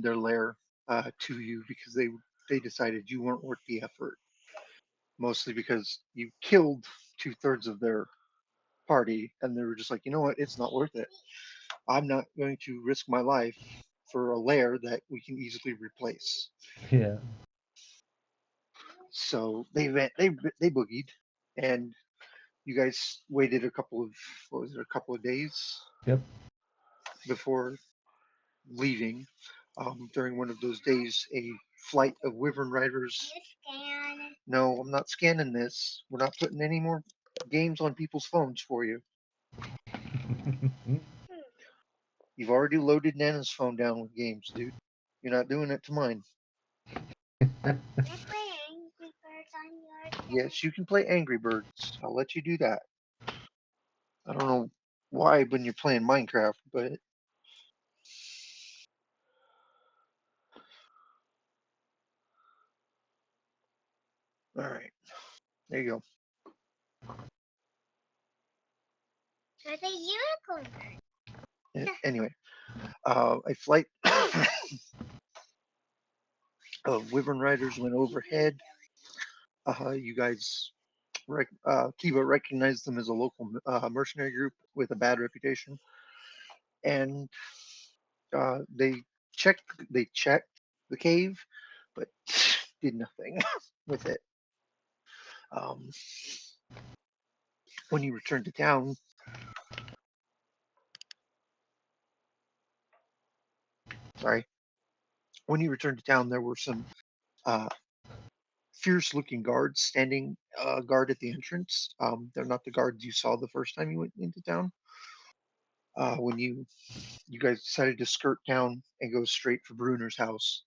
abandoned their lair to you because they decided you weren't worth the effort. Mostly because you killed 2/3 of their party, and they were just like, you know what, it's not worth it. I'm not going to risk my life for a lair that we can easily replace. Yeah. So they boogied, and you guys waited a couple of what was it, a couple of days Yep. before leaving. During one of those days, a flight of wyvern riders. No, I'm not scanning this. We're not putting any more games on people's phones for you. You've already loaded Nana's phone down with games, dude. You're not doing it to mine. Yes, you can play Angry Birds. I'll let you do that. I don't know why when you're playing Minecraft, but all right, there you go. Anyway, a flight of wyvern riders went overhead. You guys, Kiba recognized them as a local mercenary group with a bad reputation, and they checked. They checked the cave, but did nothing with it. Um, when you returned to town, sorry, when you returned to town, there were some uh, fierce-looking guards standing guard at the entrance. They're not the guards you saw the first time you went into town. When you guys decided to skirt down and go straight for Bruner's house,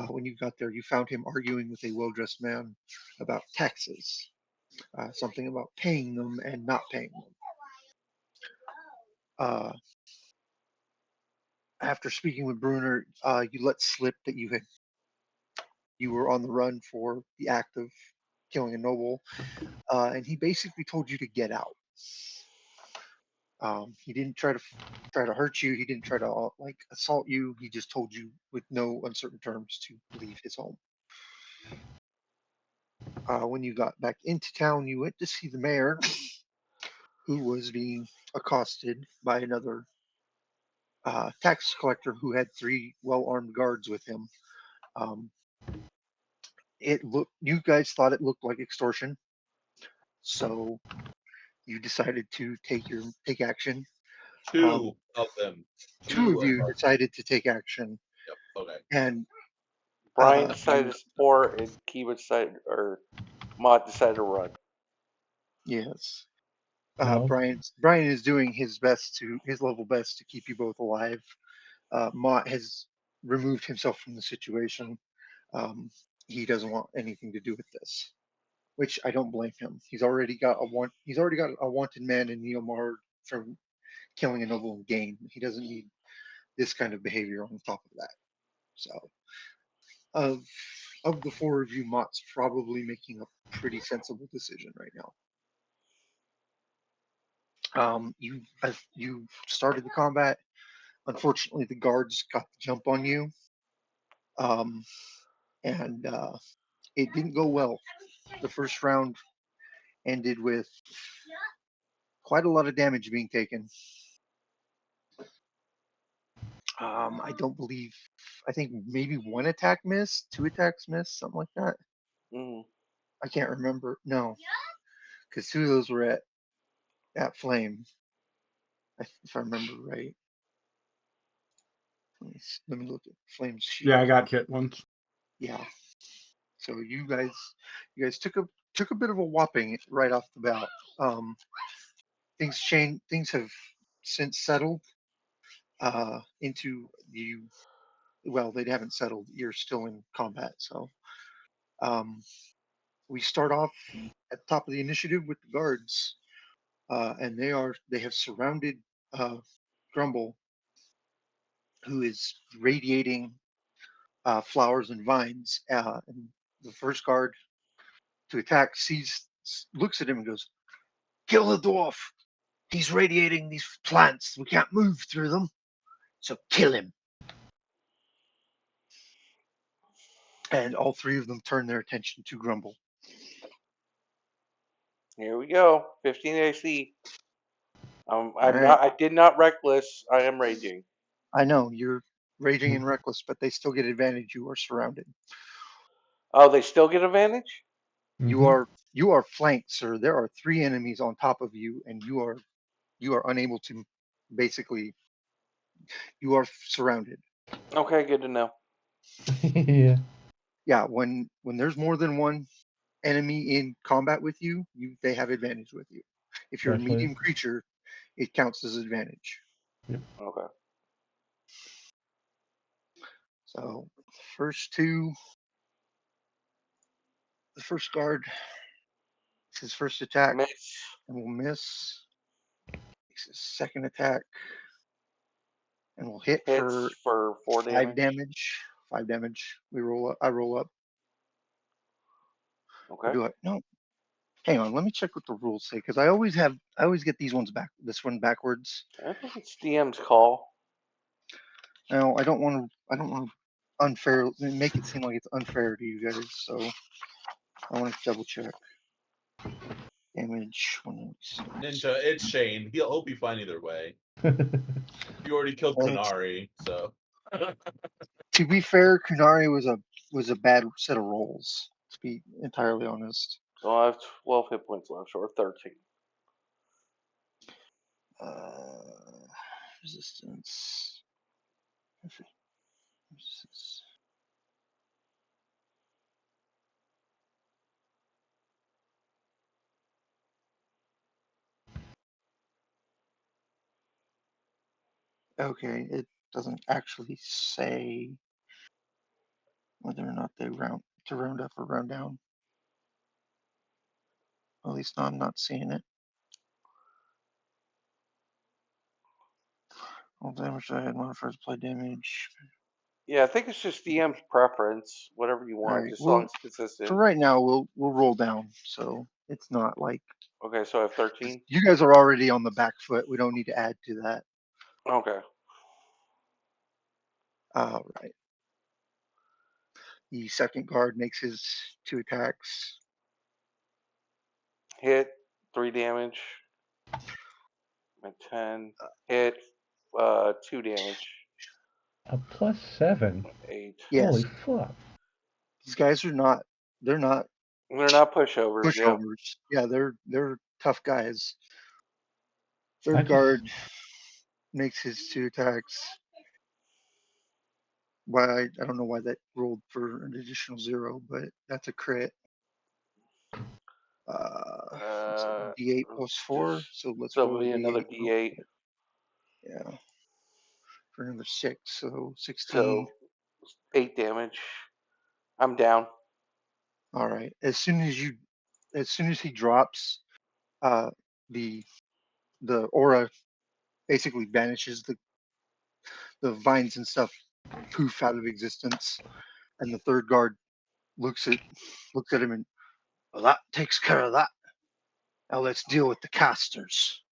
when you got there, you found him arguing with a well-dressed man about taxes, something about paying them and not paying them. Uh, After speaking with Bruner, you let slip that you were on the run for the act of killing a noble, and he basically told you to get out. He didn't try to hurt you. He didn't try to like assault you. He just told you with no uncertain terms to leave his home. When you got back into town, you went to see the mayor, who was being accosted by another tax collector who had three well-armed guards with him. Um, you guys thought it looked like extortion, so you decided to take action. Two of them. Two of of you us. decided to take action, Yep. Okay. and Brian decided to support, and Kiba decided, or Mott decided to run. yes, Well, Brian is doing his level best to keep you both alive. Mott has removed himself from the situation. Um, he doesn't want anything to do with this, which I don't blame him. He's already got a wanted man in Neomar from killing a noble in game. He doesn't need this kind of behavior on top of that. So, of of the four of you, Mott's probably making a pretty sensible decision right now. As you started the combat, unfortunately, the guards got the jump on you, um, and it didn't go well. The first round ended with quite a lot of damage being taken. I don't believe. I think maybe one attack missed, two attacks missed, something like that. Mm. I can't remember. No, because two of those were at flame, if I remember right. Let me look at flame's sheet. Yeah, I got hit once. Yeah. So you guys took a bit of a whopping right off the bat. Things changed. Things have since settled into you. Well, they haven't settled. You're still in combat, so um, we start off at the top of the initiative with the guards, and they have surrounded Grumble, who is radiating flowers and vines. And the first guard to attack looks at him and goes, "Kill the dwarf. He's radiating these plants. We can't move through them, so kill him." And all three of them turn their attention to Grumble. Here we go. 15 AC. All right. I did not reckless. I am raging. I know you're raging and reckless, but they still get advantage. You are surrounded. Oh, they still get advantage? You are flanked, sir. There are three enemies on top of you, and you are unable to basically you are surrounded. Okay, good to know. Yeah. Yeah, when there's more than one enemy in combat with you, they have advantage with you. If you're a Especially. medium creature, it counts as advantage. Okay. So first two, the first guard, it's his first attack Miss. and will miss. Makes his second attack and will hit Hits for for 4 five damage. damage. 5 damage. We roll up. I roll up. Or Okay. do I? No. Hang on. Let me check what the rules say because I always get these ones back. This one backwards. I think it's DM's call. No, I don't want to. I don't want to unfair make it seem like it's unfair to you guys. So I want to double check. Damage 186. Ninja, it's Shane. He'll be fine either way. You already killed Kunari, so. To be fair, Kunari was a bad set of rolls. To be entirely honest. So I have 12 hit points left, or 13. Resistance. Okay, it doesn't actually say whether or not they round up or round down. At least I'm not seeing it. All damage I had modifiers apply damage. Yeah, I think it's just DM's preference. Whatever you All want, right. just as long Well, as it's consistent. for right now, we'll roll down. So it's not like Okay, so I have 13. you guys are already on the back foot. We don't need to add to that. Okay. All right. The second guard makes his 2 attacks. Hit, 3 damage. And 10. Hit, 2 damage. A +7. 8. Yes. Holy fuck. These guys are not. They're not They're not pushovers. Yeah. pushovers. Yeah, they're tough guys. I Third just- guard makes his 2 attacks. Why I don't know why that rolled for an additional 0, but that's a crit. D8 plus 4, so let's So roll it'll be a another D8. D8. Yeah, for another 6, so 16. So 8 damage. I'm down. All right. As soon as he drops, the aura basically vanishes. The vines and stuff poof out of existence, and the third guard looks at him and, well, that takes care of that. Now let's deal with the casters.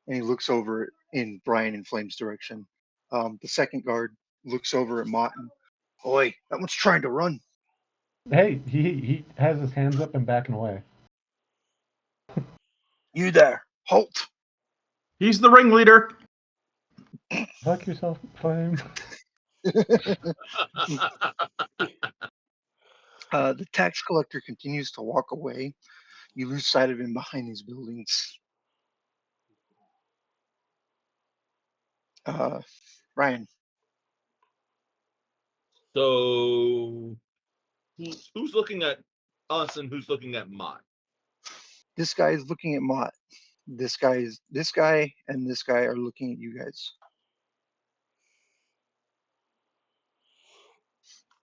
And he looks over in Brian and Flame's direction. The second guard looks over at Mott and, oi, that one's trying to run. Hey, he has his hands up and backing away. You there, halt. He's the ringleader. Fuck yourself, Flame. The tax collector continues to walk away. You lose sight of him behind these buildings. Ryan. So who's looking at us and who's looking at Mott? This guy is looking at Mott. This guy and this guy are looking at you guys.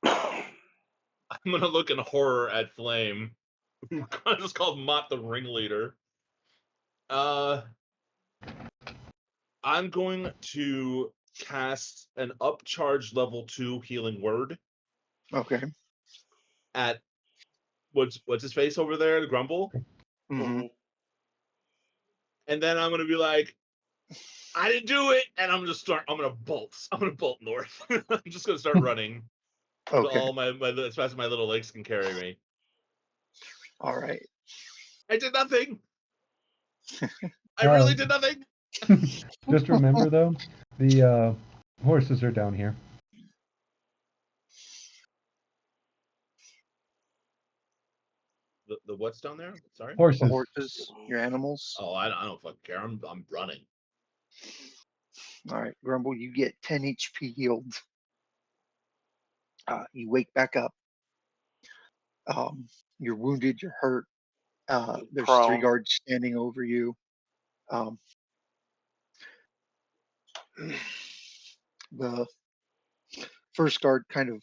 I'm gonna look in horror at Flame, who just called Mott the ringleader. I'm going to cast an upcharge level 2 healing word Okay. at what's his face over there, the Grumble. Mm-hmm. And then I'm gonna be like, I didn't do it, and I'm gonna bolt. I'm gonna bolt north. I'm just gonna start running. Okay. All my as fast as my little legs can carry me. All right. I did nothing. I really did nothing. Just remember though, the horses are down here. The what's down there? Sorry. The Horses. horses, your animals. Oh, I don't fucking care. I'm running. All right, Grumble, you get 10 HP healed. You wake back up. You're wounded. You're hurt. There's 3 Prone. guards standing over you. Um, the first guard kind of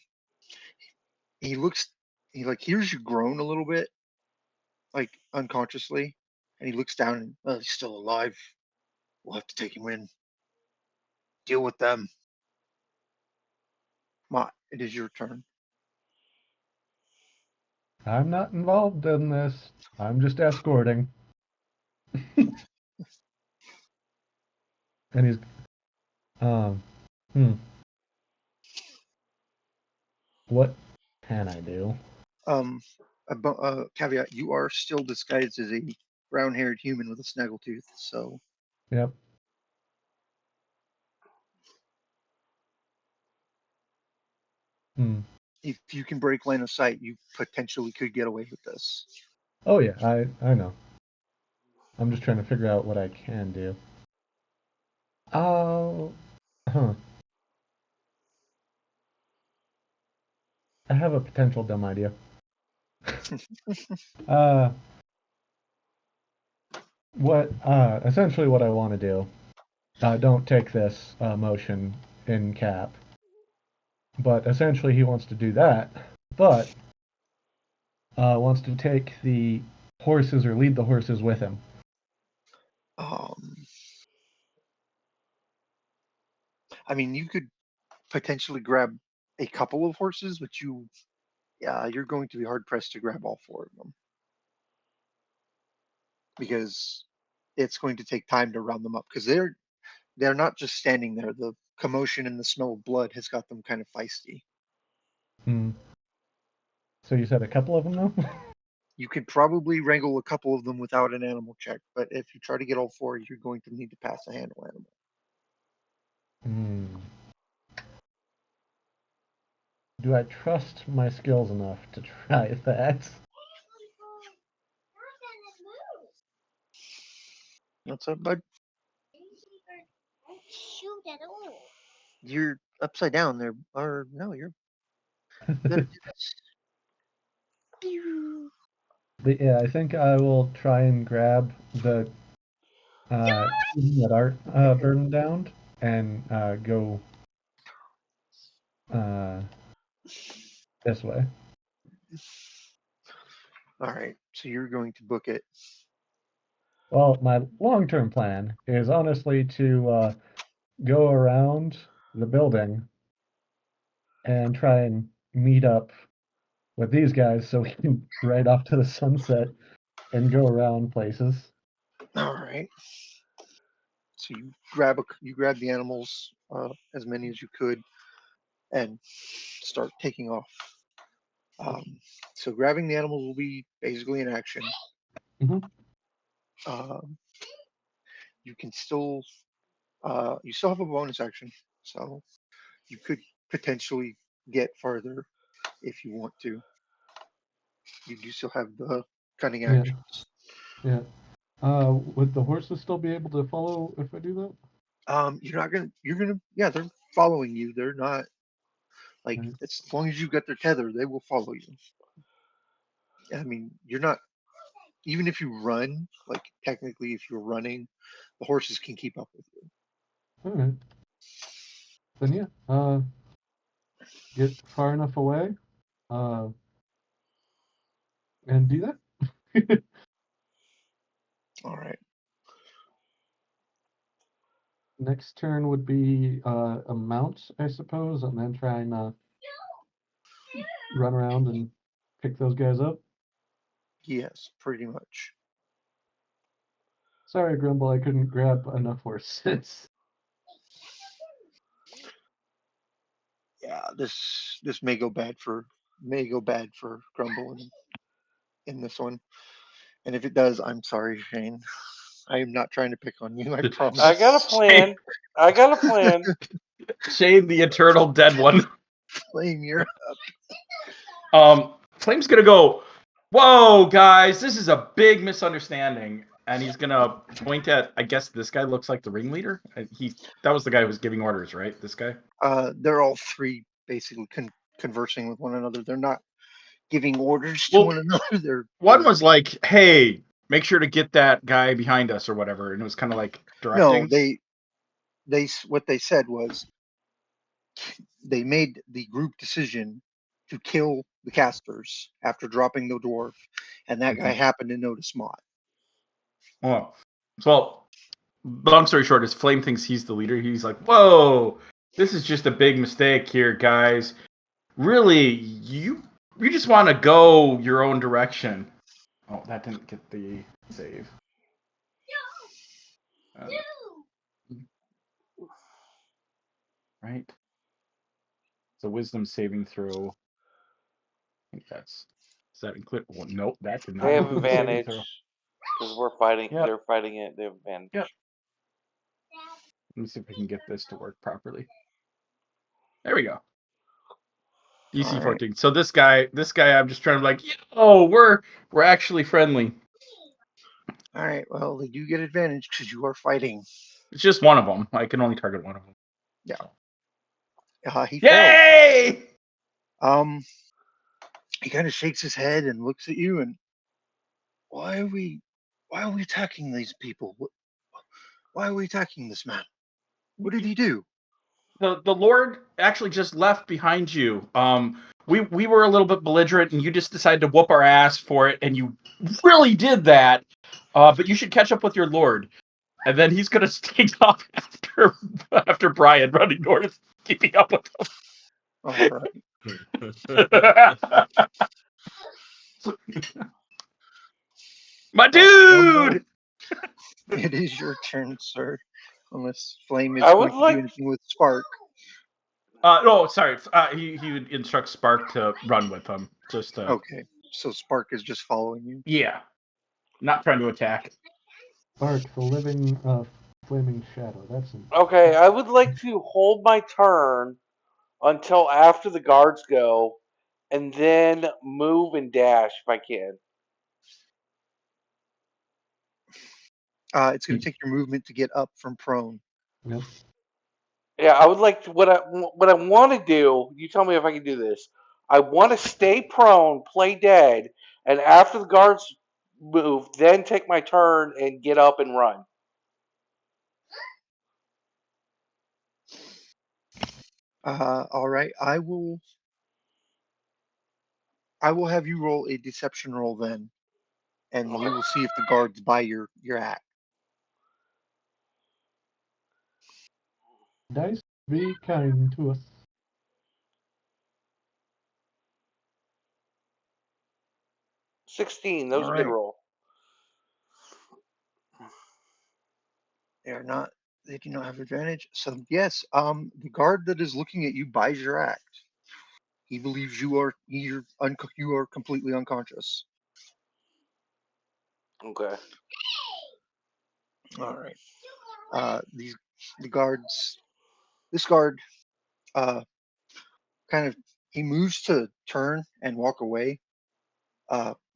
he like hears you groan a little bit, like unconsciously, and he looks down and he's still alive. We'll have to take him in. Deal with them. Mott, it is your turn. I'm not involved in this. I'm just escorting. And he's what can I do? Caveat: you are still disguised as a brown-haired human with a snaggletooth, so Yep. if you can break line of sight, you potentially could get away with this. Oh yeah, I know. I'm just trying to figure out what I can do. Oh, I have a potential dumb idea. Essentially what I want to do. Don't take this motion in cap. But essentially he wants to do that, but wants to take the horses or lead the horses with him. I mean, you could potentially grab a couple of horses, but you're going to be hard pressed to grab all 4 of them because it's going to take time to round them up because they're not just standing there. The commotion and the smell of blood has got them kind of feisty. So you said a couple of them though? You could probably wrangle a couple of them without an animal check, but if you try to get all 4, you're going to need to pass a handle animal. Do I trust my skills enough to try that? What's up, bud? Shoot at all. You're upside down there, or no, you're. You gotta do this. But yeah, I think I will try and grab the that aren't burned down and go this way. All right, so you're going to book it. Well, my long-term plan is honestly to go around the building and try and meet up with these guys so we can ride off to the sunset and go around places. All right. So you grab the animals, as many as you could, and start taking off. So grabbing the animals will be basically an action. You can still you still have a bonus action, so you could potentially get farther if you want to. You do still have the cunning actions. Yeah. Would the horses still be able to follow if I do that? They're following you. They're not like, Right. as long as you've got their tether, they will follow you. I mean, you're not, even if you run, like technically if you're running, the horses can keep up with you. All right. Then yeah, get far enough away, and do that. All right. Next turn would be a mount, I suppose, and then try and run around and pick those guys up. Yes, pretty much. Sorry, Grumble, I couldn't grab enough horses. Yeah, this may go bad for Grumble in this one. And if it does, I'm sorry, Shane. I am not trying to pick on you. I I got a promise. plan. I got a plan. Shane, the eternal dead one. Flame, you're Flame's gonna go, whoa, guys, this is a big misunderstanding. And he's gonna point at, I guess this guy looks like the ringleader. That was the guy who was giving orders, right? This guy? they're all three basically conversing with one another. They're not giving orders to Well, one another. One was like, hey, make sure to get that guy behind us or whatever. And it was kind of like No, directing. what they said was they made the group decision to kill the casters after dropping the dwarf, and that guy happened to notice Mott. Oh, well, long story short is Flame thinks he's the leader. He's like, whoa, this is just a big mistake here, guys. Really, you just want to go your own direction. Oh, that didn't get the save. Right? It's a wisdom saving throw. I think that's... Does that include... Well, nope, that did not They have include the saving advantage throw. because we're fighting. Yep. They're fighting it. They have advantage. Yep. Let me see if I can get this to work properly. There we go. DC 14. So this guy, I'm just trying to be like, yo, we're actually friendly. All right. Well, they do get advantage because you are fighting. It's just one of them. I can only target one of them. Yeah. He Yay! failed. He kind of shakes his head and looks at you and why are we attacking these people? Why are we attacking this man? What did he do? The Lord actually just left behind you. We were a little bit belligerent, and you just decided to whoop our ass for it, and you really did that. But you should catch up with your Lord, and then he's gonna sneak off after Brian, running north, keeping up with him. All right. My dude. It is your turn, sir. Unless Flame is I going would to like- do anything with Spark. No, sorry. He would instruct Spark to run with him. Just Okay. So Spark is just following you. Yeah, not trying to attack. Spark, the living flaming shadow. That's Okay, I would like to hold my turn until after the guards go, and then move and dash if I can. It's going to take your movement to get up from prone. Yep. Yeah, I would like to. What I want to do. You tell me if I can do this. I want to stay prone, play dead, and after the guards move, then take my turn and get up and run. All right. I will have you roll a deception roll then, and we will see if the guards buy your act. Dice, be kind to us. 16. That was a good Alright. roll. They do not have advantage. So yes, the guard that is looking at you buys your act. He believes you are completely unconscious. Okay. All right. This guard, kind of, he moves to turn and walk away,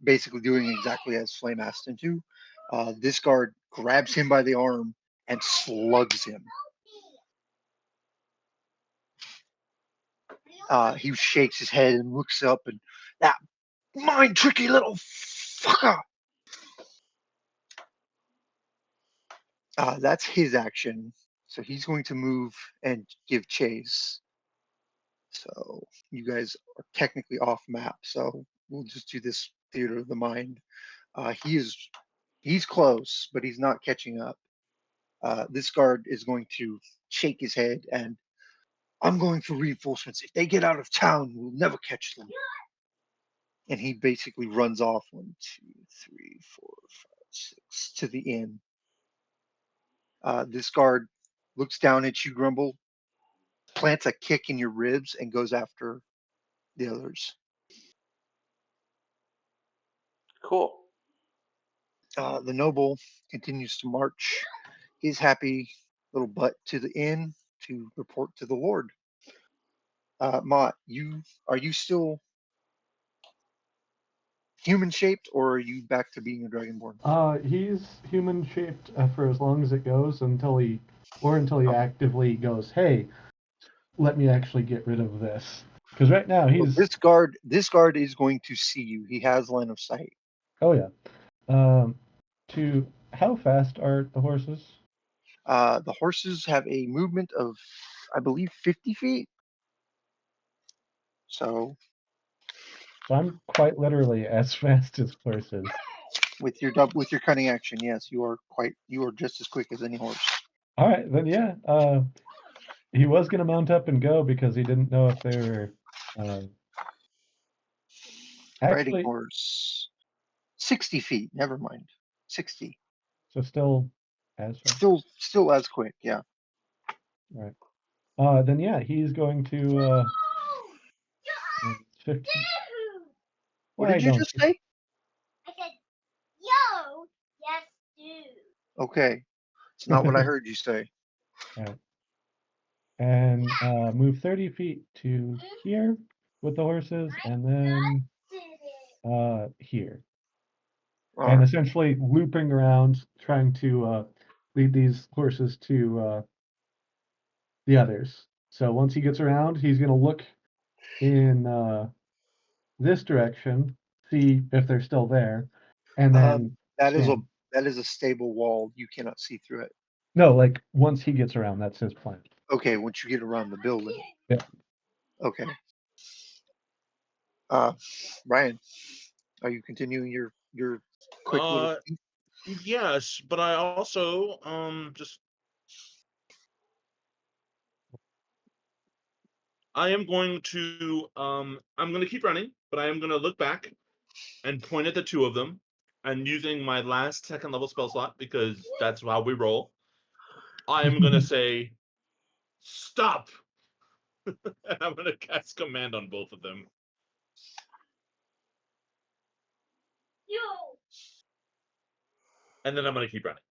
basically doing exactly as Flame asked him to. This guard grabs him by the arm and slugs him. He shakes his head and looks up and that mind tricky little fucker. That's his action. So he's going to move and give chase. So you guys are technically off map. So we'll just do this theater of the mind. He's close, but he's not catching up. This guard is going to shake his head and I'm going for reinforcements. If they get out of town, we'll never catch them. And he basically runs off 1, 2, 3, 4, 5, 6 to the inn. This guard looks down at you, Grumble, plants a kick in your ribs and goes after the others. Cool. The noble continues to march his happy little butt to the inn to report to the Lord. Mott, are you still human shaped, or are you back to being a dragonborn? He's human shaped for as long as it goes until he Oh. actively goes, hey, let me actually get rid of this. Because right now Well, he's this guard is going to see you. He has line of sight. oh yeah. To how fast are the horses? The horses have a movement of, I believe, 50 feet. So So I'm quite literally as fast as horses. with your cunning action, yes, you are just as quick as any horse. All right, then yeah. He was gonna mount up and go because he didn't know if they were Riding actually. horse, 60 feet. Never mind, 60. So still as fast. Still as quick. Yeah. All right. Then yeah, he's going to 15. What Why did you don't just you? say? I said, yo, yes, dude. Okay, it's not what I heard you say. All right. And move 30 feet to here with the horses, and then here. All And right. essentially looping around, trying to lead these horses to the others. So once he gets around, he's going to look in this direction, see if they're still there, and then That is scan. a stable wall. You cannot see through it. No, like once he gets around, that's his plan. Okay, once you get around the building. Yeah. Okay. Ryan, are you continuing your quick little? Yes, but I also just I am going to I'm going to keep running, but I am going to look back and point at the two of them, and using my last second level spell slot, because that's how we roll, I am going to say stop. And I'm going to cast command on both of them. Yo. And then I'm going to keep running.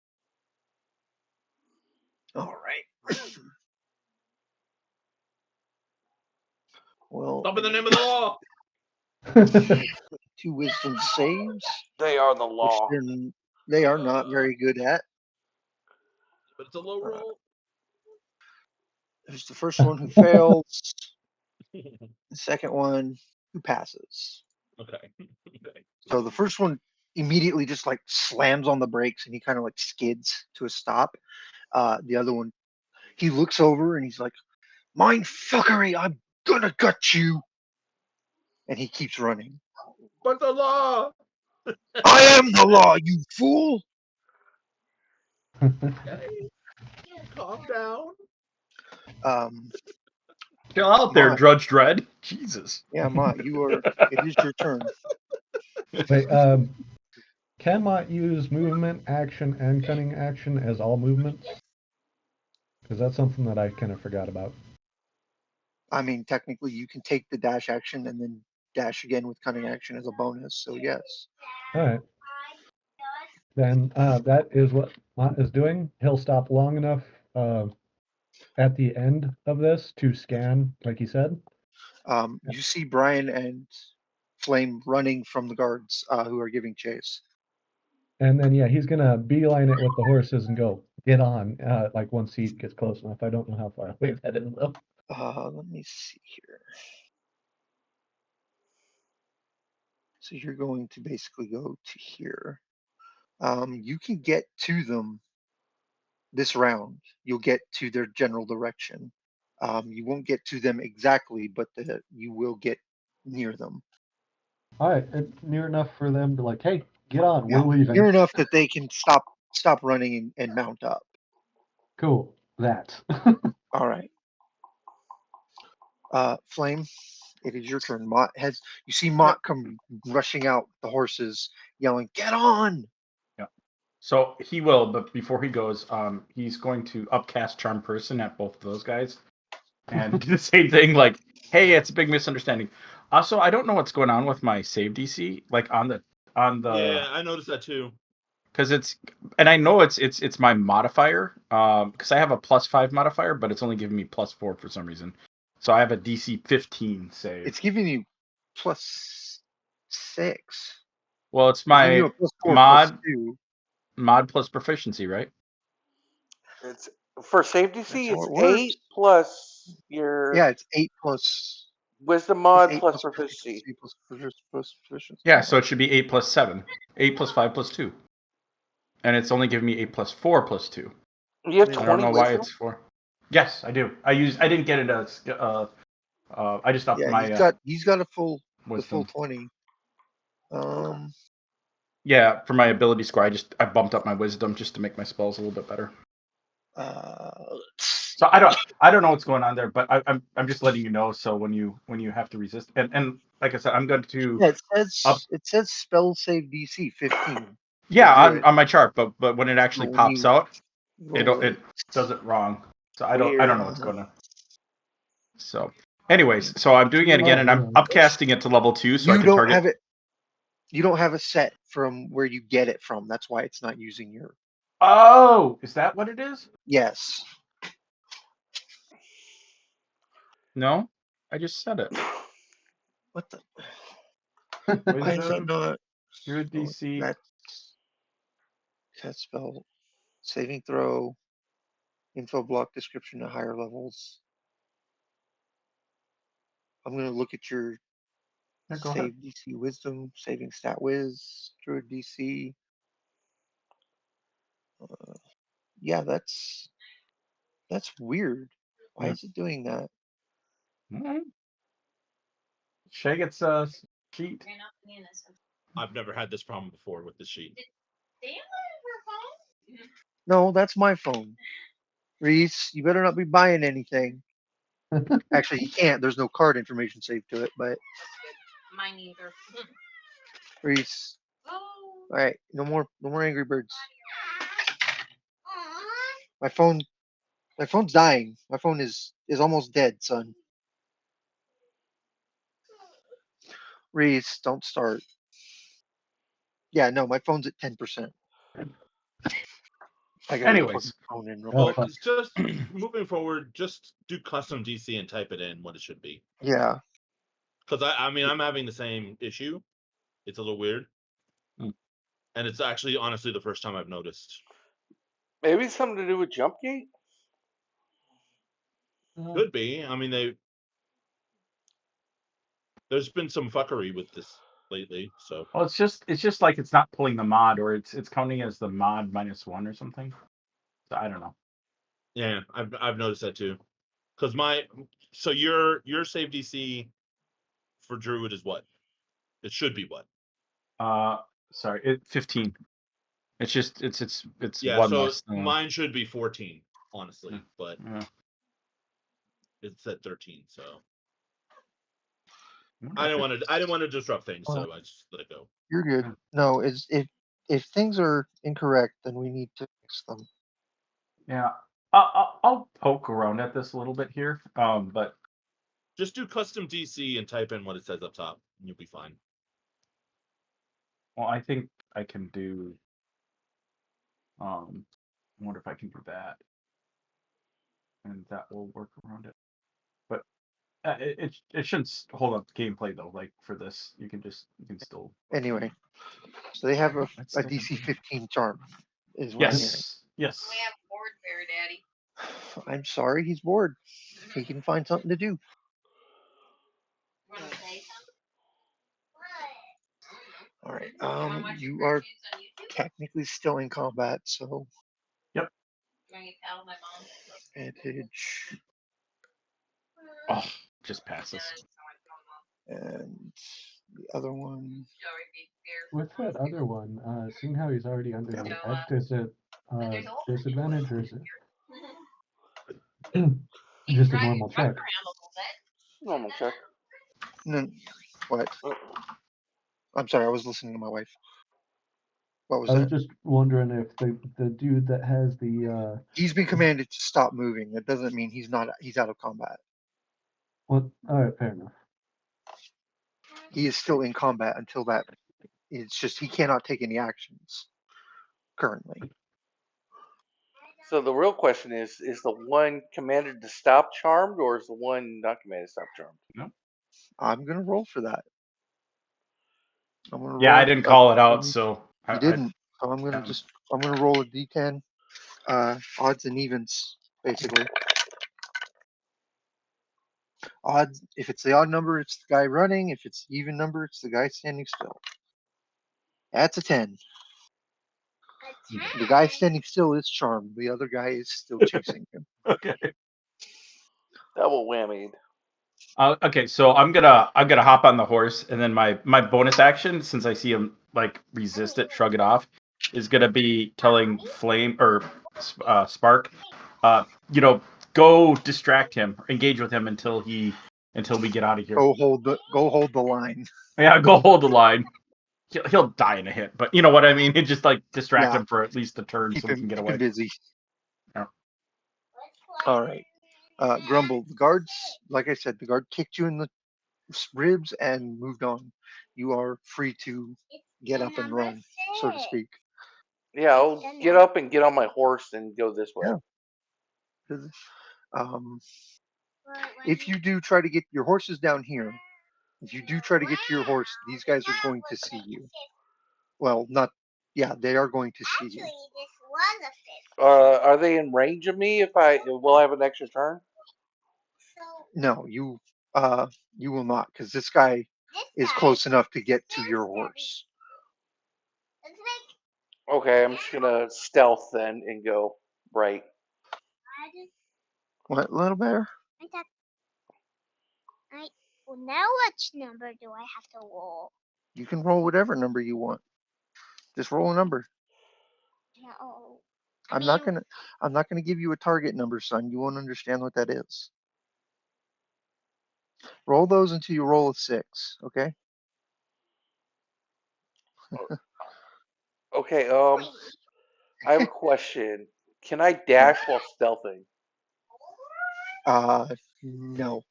All right. Well, Stop in the name of the law. 2 wisdom saves, They are the which law. they are not very good at. But it's a low roll. There's the first one who fails. The second one who passes. Okay. Okay. So the first one immediately just like slams on the brakes and he kind of like skids to a stop. The other one, he looks over and he's like, "Mind fuckery! I'm gonna gut you!" And he keeps running. But the law. I am the law, you fool! Okay. Calm down. Chill out there, Mott, Drudge Dread. Jesus. yeah, Mott, it is your turn. Wait, can Mott use movement, action, and cunning action as all movements? Because that's something that I kind of forgot about. I mean, technically, you can take the dash action and then dash again with cunning action as a bonus. So yes. All right. Then that is what Mott is doing. He'll stop long enough at the end of this to scan, like he said. You see Brian and Flame running from the guards who are giving chase. And then, yeah, he's going to beeline it with the horses and go, get on, like once he gets close enough. I don't know how far away that is, though. Let me see here. So you're going to basically go to here. You can get to them this round. You'll get to their general direction. You won't get to them exactly, but you will get near them. All right, it's near enough for them to like, hey, get on, Yeah, we're leaving. near enough that they can stop running and mount up. Cool, that. All right. Flame, it is your turn. You see Mott come rushing out the horses, yelling, "Get on!" Yeah. So he will, but before he goes, he's going to upcast Charm Person at both of those guys and do the same thing. Like, hey, it's a big misunderstanding. Also, I don't know what's going on with my save DC. Like on the Yeah, I noticed that too. because it's, and I know it's my modifier. Because I have a +5 modifier, but it's only giving me +4 for some reason. So I have a DC 15 save. It's giving you +6. Well, it's It's giving you my a +4, mod +2. plus proficiency, right? It's for save That's DC. how It's it 8 works. plus your Yeah, it's 8 plus. wisdom It's mod 8 plus plus proficiency. proficiency plus proficiency. Yeah, so it should be 8 plus 7, 8 plus 5 plus 2, and it's only giving me 8 plus 4 plus 2. You have I Yeah. don't 20 know why wisdom. it's 4. Yes, I do. I didn't get it as I just upped Yeah, my he's got the full wisdom. 20. Yeah, for my ability score, I bumped up my wisdom just to make my spells a little bit better. So I don't know what's going on there, but I'm just letting you know. So when you have to resist, and like I said, I'm going to Yeah, up. it says spell save DC 15. Yeah, Druid. on my chart, but when it actually When pops you out, roll it does it wrong. So I Weird. don't know what's going on. So, anyways, so I'm doing it again, and I'm upcasting it to level 2, so I You can don't target. have it. You don't have a set from where you get it from. That's why it's not using your. Oh, is that what it is? Yes. No, I just said it. What the? Why is that not? Your DC. That spell saving throw, info block description at higher levels. I'm gonna look at your Yeah, go save ahead. DC wisdom, saving stat whiz, druid DC. Yeah, that's weird. Why is it doing that? Shaggit's sheet. I've never had this problem before with this sheet. No, that's my phone. Reese, you better not be buying anything. Actually, he can't. There's no card information saved to it, but Mine either. Reese. All right, no more Angry Birds. My phone's dying. My phone is almost dead, son. Reese, don't start. Yeah, no, my phone's at 10%. I gotta go plug Anyways, my phone in real Well, quick. it's just moving forward. Just do custom DC and type it in what it should be. Yeah. Because I mean, I'm having the same issue. It's a little weird, and it's actually honestly the first time I've noticed. Maybe it's something to do with jump gate. Could be. I mean, there's been some fuckery with this lately. So well, it's just like it's not pulling the mod, or it's counting as the mod -1 or something. So I don't know. yeah, I've noticed that too. Because your save DC for Druid is what? It should be what? Sorry, 15. It's just it's Yeah, one so less. mine should be 14, honestly, but Yeah. it's at 13. So I didn't want to disrupt things, so I just let it go. You're good. No, if things are incorrect, then we need to fix them. Yeah, I'll poke around at this a little bit here. But Just do custom DC and type in what it says up top, and you'll be fine. well, I think I can do. I wonder if I can do that, and that will work around it. But it shouldn't hold up gameplay though. Like for this, you can still. Anyway, so they have a still DC 15 charm, is what Yes. Yes. We have bored bear, Daddy. I'm hearing. I'm sorry, he's bored. He can find something to do. Want to say something? All right. You are technically still in combat, so. Yep. Tell my mom. Advantage. Oh, just passes. And the other one. With that other one, seeing how he's already under the effect, is it disadvantage or is it just a normal check? Normal check. No, what? I'm sorry, I was listening to my wife. What was I was that? just wondering if the dude that has the He's been commanded to stop moving. That doesn't mean he's out of combat. Well, all right, fair enough. He is still in combat until that. It's just he cannot take any actions currently. So the real question is the one commanded to stop charmed, or is the one not commanded to stop charmed? I'm gonna roll for that. I'm gonna Yeah, roll. I didn't call it out, so You I didn't. So I'm gonna um, I'm gonna roll a d10, odds and evens basically. Odds. If it's the odd number, it's the guy running. If it's the even number, it's the guy standing still. That's a 10. The guy standing still is charmed. The other guy is still chasing him. okay. Double whammied. Okay, so I'm gonna hop on the horse, and then my bonus action, since I see him like resist it, shrug it off, is gonna be telling Flame or Spark, you know, go distract him, engage with him until we get out of here. Go hold the line. Yeah, go hold the line. He'll die in a hit, but you know what I mean. It just like distract Yeah. him for at least a turn so we can get Keep away. him busy. Yeah. All right. Grumble. The guards, like I said, the guard kicked you in the ribs and moved on. You are free to get up and run, so to speak. Yeah, I'll get up and get on my horse and go this way. Yeah. Um, if you do try to get your horses down here, if you do try to get to your horse, these guys are going to see you. Well, not. Yeah, they are going to see you. Are they in range of me? Will I have an extra turn? No, you will not, because this guy is close enough to get to your horse. Okay, I'm just gonna stealth then and go right. What, little bear? Well, now which number do I have to roll? You can roll whatever number you want. Just roll a number. No. I'm not gonna give you a target number, son. You won't understand what that is. Roll those until you roll a 6, okay? Okay, I have a question. Can I dash while stealthing? No.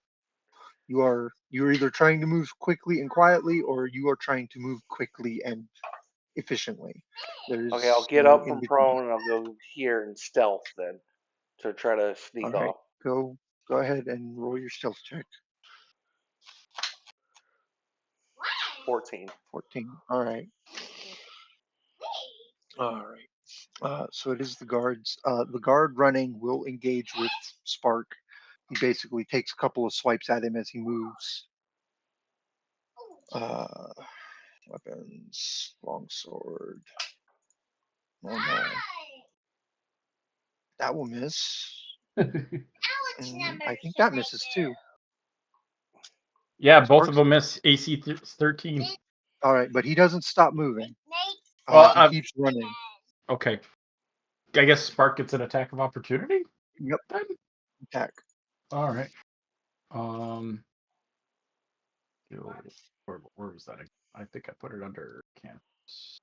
You're either trying to move quickly and quietly, or you are trying to move quickly and efficiently. There's Okay, I'll get no up in from between. prone and I'll go here and stealth then to try to All sneak right, off. go ahead and roll your stealth check. 14. 14. All right. All right. So it is the guards. The guard running will engage with Spark. He basically takes a couple of swipes at him as he moves. Weapons, longsword, normal. That will miss. I think that misses too. Yeah, both of Sparks. them miss AC 13. All right, but he doesn't stop moving. Well, He keeps running. Okay. I guess Spark gets an attack of opportunity. Yep. Then? Attack. All right. Where was that? I think I put it under campus.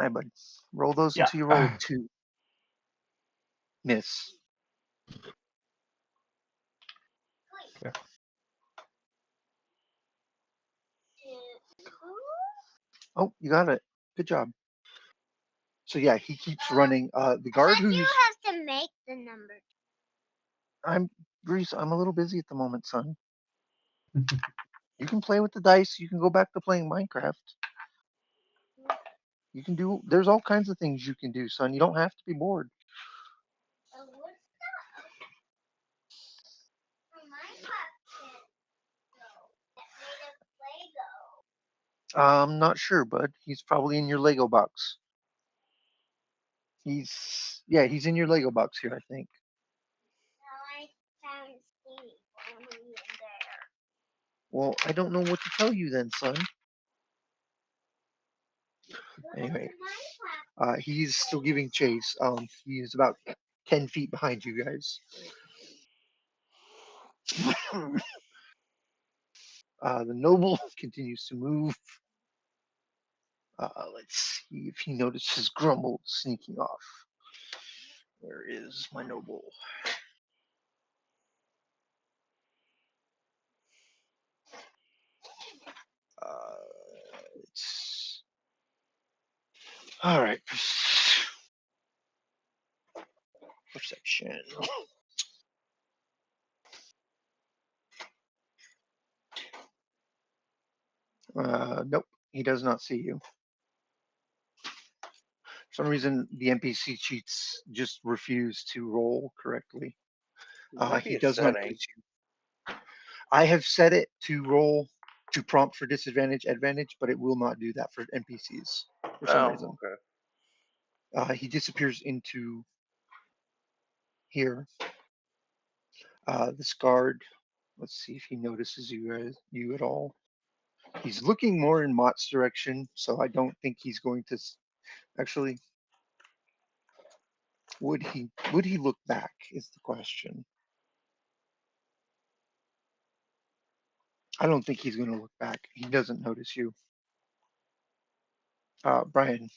Hi, bud. Roll those Yeah. until you roll a 2. Miss. Okay. Oh, you got it. Good job. So yeah, he keeps running. The guard who's You have to make the number. I'm Reese. I'm a little busy at the moment, son. You can play with the dice. You can go back to playing Minecraft. You can do. There's all kinds of things you can do, son. You don't have to be bored. I'm not sure, bud. He's probably in your Lego box. He's in your Lego box here, I think. Well, I don't know what to tell you then, son. Anyway, he's still giving chase. He is about 10 feet behind you guys. The noble continues to move. Let's see if he notices Grumble sneaking off. Where is my noble? All right. Perception. Nope. He does not see you. For some reason, the NPC cheats just refuse to roll correctly. Might be He a does not setting. notice you. I have set it to roll to prompt for disadvantage, advantage, but it will not do that for NPCs for some reason. Oh, okay. He disappears into here. This guard. Let's see if he notices you at all. He's looking more in Mott's direction, so I don't think he's going to. Actually, would he look back? Is the question. I don't think he's going to look back. He doesn't notice you. Brian.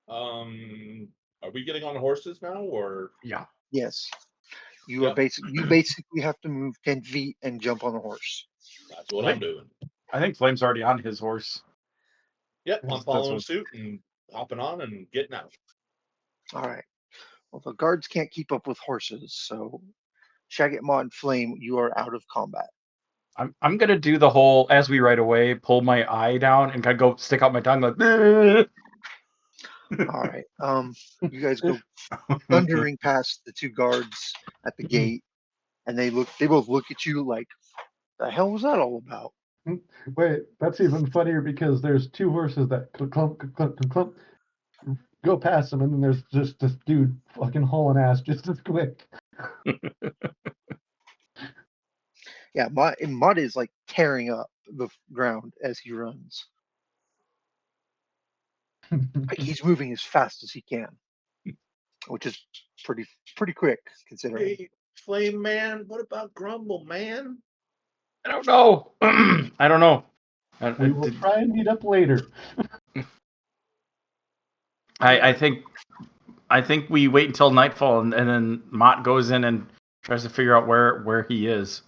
Are we getting on horses now, or? Yeah. Yes. Yep, You basically have to move 10 feet and jump on a horse. that's what I I'm think doing. I think Flame's already on his horse. Yep, I'm That's following what. suit and hopping on and getting out. All right. Well, the guards can't keep up with horses, so Shaggit, Maw, and Flame, you are out of combat. I'm gonna do the whole as we ride away, pull my eye down and kind of go stick out my tongue like. "Bleh." All right. You guys go thundering past the two guards at the gate, and they both look at you like, the hell was that all about? Wait, that's even funnier because there's two horses that clump, clump, clump, clump, go past them, and then there's just this dude fucking hauling ass just as quick. Yeah, Mud is like tearing up the ground as he runs. He's moving as fast as he can, which is pretty quick considering. Hey, Flame Man, what about Grumble Man? I don't know. I don't know. We will try and meet up later. I think we wait until nightfall and then Mott goes in and tries to figure out where he is.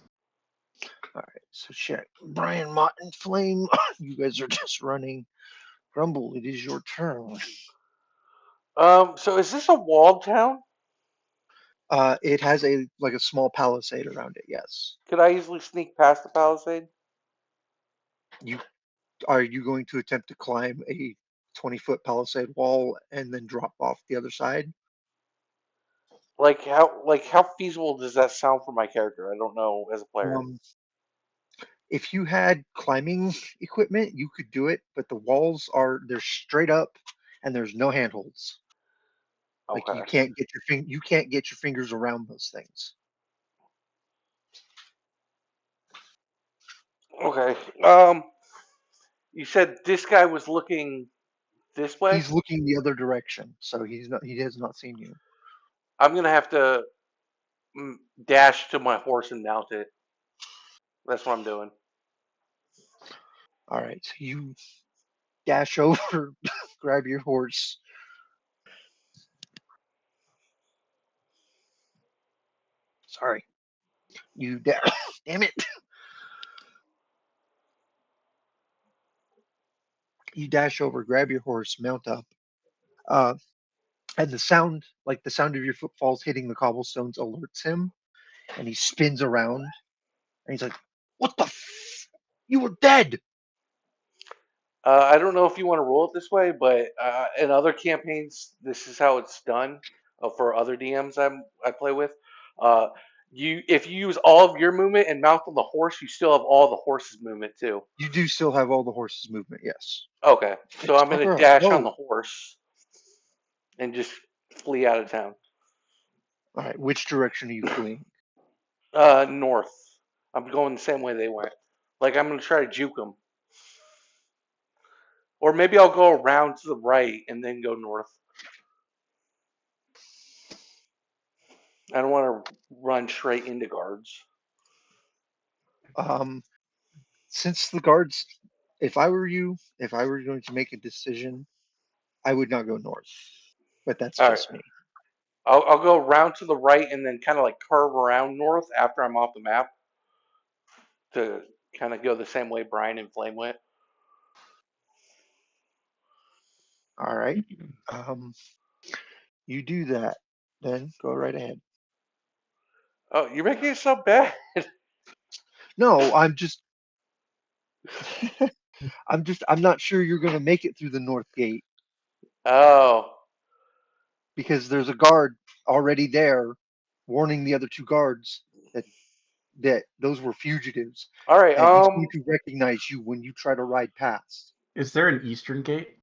All right, so check. Brian, Mott, and Flame, you guys are just running. Grumble, it is your turn. So is this a walled town? It has a small palisade around it. Yes. Could I easily sneak past the palisade? You Are you going to attempt to climb a 20-foot palisade wall and then drop off the other side? How feasible does that sound for my character? I don't know as a player. Um, if you had climbing equipment, you could do it, but the walls they're straight up and there's no handholds. Like Okay. you can't get your fingers around those things. Okay. You said this guy was looking this way? He's looking the other direction, so he has not seen you. I'm gonna have to dash to my horse and mount it. That's what I'm doing. All right, so you dash over, grab your horse. Sorry, damn it. You dash over, grab your horse, mount up. Uh, and the sound of your footfalls hitting the cobblestones alerts him, and he spins around, and he's like, "What the? You were dead!" I don't know if you want to roll it this way, but in other campaigns, this is how it's done for other DMs I play with. Uh, if you use all of your movement and mount on the horse, you still have all the horse's movement too. You do still have all the horse's movement, yes. Okay, so I'm gonna Sakura, dash on go. the horse and just flee out of town. All right, which direction are you fleeing? North. I'm going the same way they went. Like I'm gonna try to juke them, or maybe I'll go around to the right and then go north. I don't want to run straight into guards. Um, since the guards, if I were going to make a decision, I would not go north. But that's All right. just me. I'll go around to the right and then kind of like curve around north after I'm off the map to kind of go the same way Brian and Flame went. All right. Um, you do that. Then go right ahead. Oh, you're making it so bad. No, I'm not sure you're going to make it through the north gate Oh, because there's a guard already there warning the other two guards that those were fugitives, all right. and he's going to recognize you when you try to ride past. Is there an eastern gate?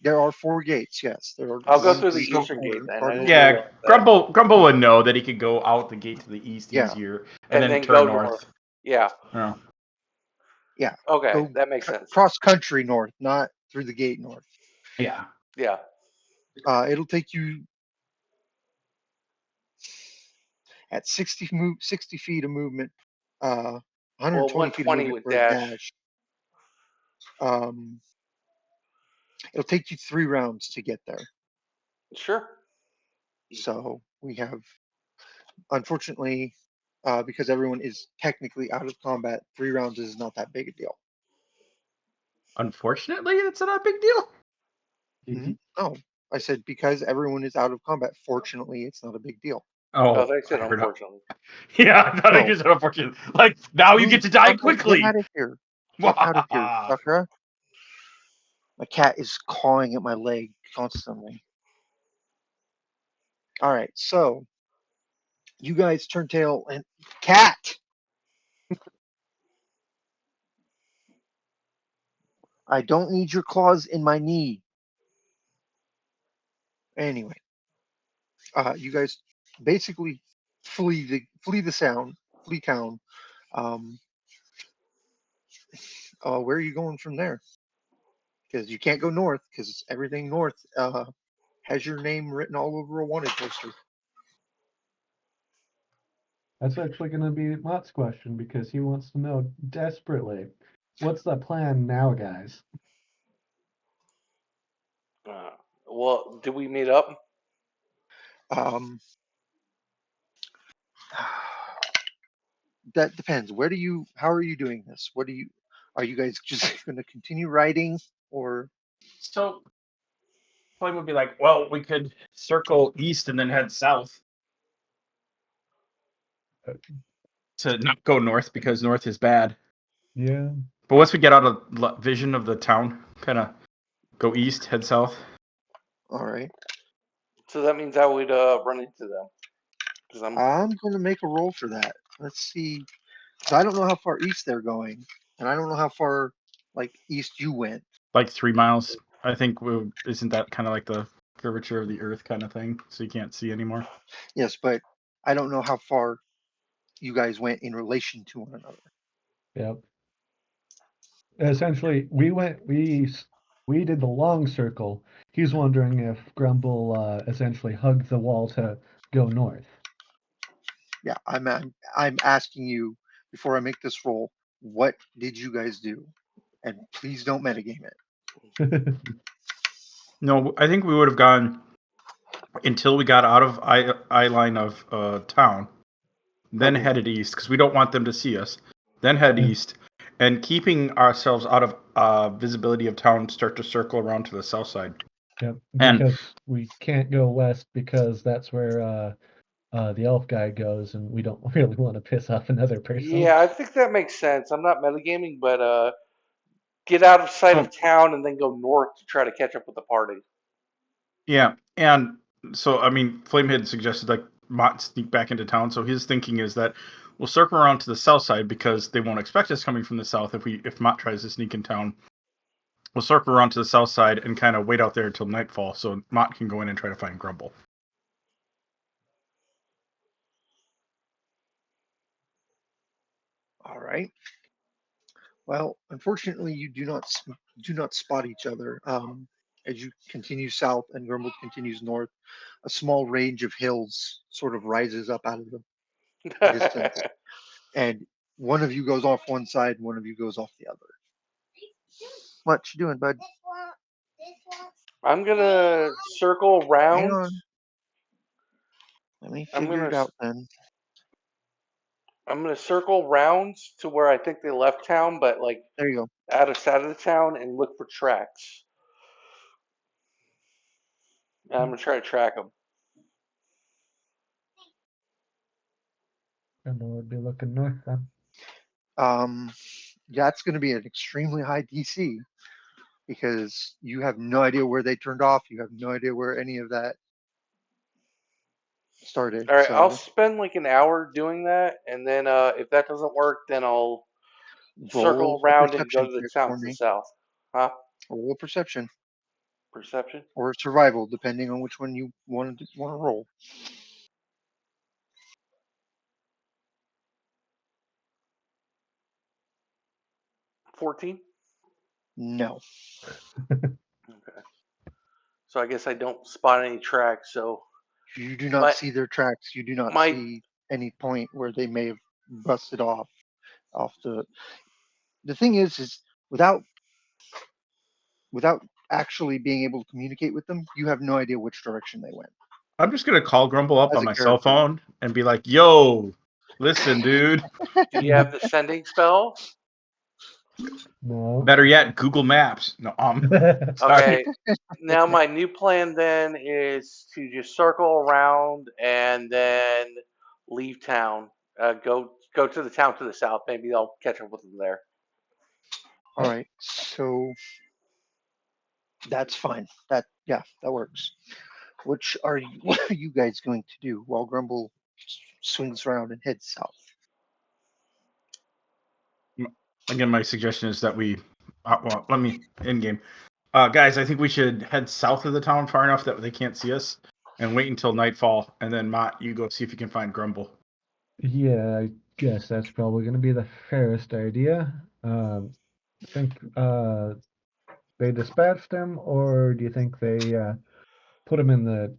There are four gates. Yes, there are I'll go one through the three gate eastern gate are then. I cardinal didn't gates. Yeah, realize that. Grumble would know that he could go out the gate to the east Yeah, easier and And then then turn go north. north. Yeah. Oh. yeah. Okay, Go that makes sense. cross country north, not through the gate north. Yeah. Yeah. It'll take you at 60 feet of movement, Well, 120 feet of 120 movement with for a dash. dash. Um, it'll take you 3 rounds to get there. Sure. So we have, unfortunately, because everyone is technically out of combat, 3 rounds is not that big a deal. Unfortunately, it's not a big deal. No, I said because everyone is out of combat. Fortunately, it's not a big deal. Oh, Oh, they said I heard up. unfortunately. Yeah, I thought I No, just said unfortunately. Like now you move, get to die Sakura, get quickly. out of here. Get out of here, Sakura. My cat is clawing at my leg constantly. All right, so you guys turn tail and cat. I don't need your claws in my knee. Anyway, you guys basically flee town. Um, where are you going from there? Because you can't go north because everything north has your name written all over a wanted poster. That's actually going to be Mott's question because he wants to know desperately, what's the plan now, guys? Well, did we meet up? Um, that depends. How are you doing this? Are you guys just going to continue riding or? So Flame would be like, well, we could circle east and then head south to not go north because north is bad. Yeah. But once we get out of vision of the town, kind of go east, head south. All right. So that means I would run into them. Cause I'm going to make a roll for that. Let's see. 'Cause I don't know how far east they're going, and I don't know how far east you went. Like 3 miles. I think isn't that kind of like the curvature of the earth kind of thing, so you can't see anymore. Yes, but I don't know how far you guys went in relation to one another. Yep. Essentially, we did the long circle. He's wondering if Grumble essentially hugged the wall to go north. Yeah, I'm asking you before I make this roll. What did you guys do? And please don't metagame it. No, I think we would have gone until we got out of eye line of town, then Okay. headed east because we don't want them to see us. Then head Yeah. east, and keeping ourselves out of visibility of town, start to circle around to the south side. Yep. And Because we can't go west because that's where the elf guy goes, and we don't really want to piss off another person. yeah, I think that makes sense. I'm not metagaming, but get out of sight oh, of town and then go north to try to catch up with the party. yeah, and so I mean, Flamehead suggested like Mott sneak back into town. So his thinking is that we'll circle around to the south side because they won't expect us coming from the south if Mott tries to sneak in town. We'll circle around to the south side and kind of wait out there until nightfall so Mott can go in and try to find Grumble. All right. Well, unfortunately, you do not spot each other. As you continue south and Grimble continues north, a small range of hills sort of rises up out of the distance, and one of you goes off one side, one of you goes off the other. What you doing, bud? I'm gonna circle Hang round. on. Let me I'm figure gonna it out then. I'm gonna circle round to where I think they left town, but like There you go. out of sight of the town, and look for tracks. I'm gonna try to track them. And we'll be looking north then. That's going to be an extremely high DC because you have no idea where they turned off. You have no idea where any of that started. All right, I'll So spend like an hour doing that, and then if that doesn't work, then I'll roll circle a around and go perception to the check town for to the me. south. Huh? Roll a perception Perception? or survival, depending on which one you want to roll. 14? No, Okay. So I guess I don't spot any tracks, so you do not my see their tracks. You do not my see any point where they may have busted off the. The thing is without without actually being able to communicate with them, you have no idea which direction they went I'm just gonna call Grumble up as on a my cell character. phone and be like, "Yo, listen, dude. do you have the sending spell? No. Better yet, Google Maps." No, sorry. Okay. Now my new plan then is to just circle around and then leave town. Go to the town to the south. Maybe I'll catch up with them there. All right, so that's fine. That works. Which are you, what are you guys going to do while Grumble swings around and heads south? Again, my suggestion is that we, well, let me in game, guys. I think we should head south of the town far enough that they can't see us, and wait until nightfall. And then Mott, you go see if you can find Grumble. Yeah, I guess that's probably going to be the fairest idea. Think they dispatched him, or do you think they put him in the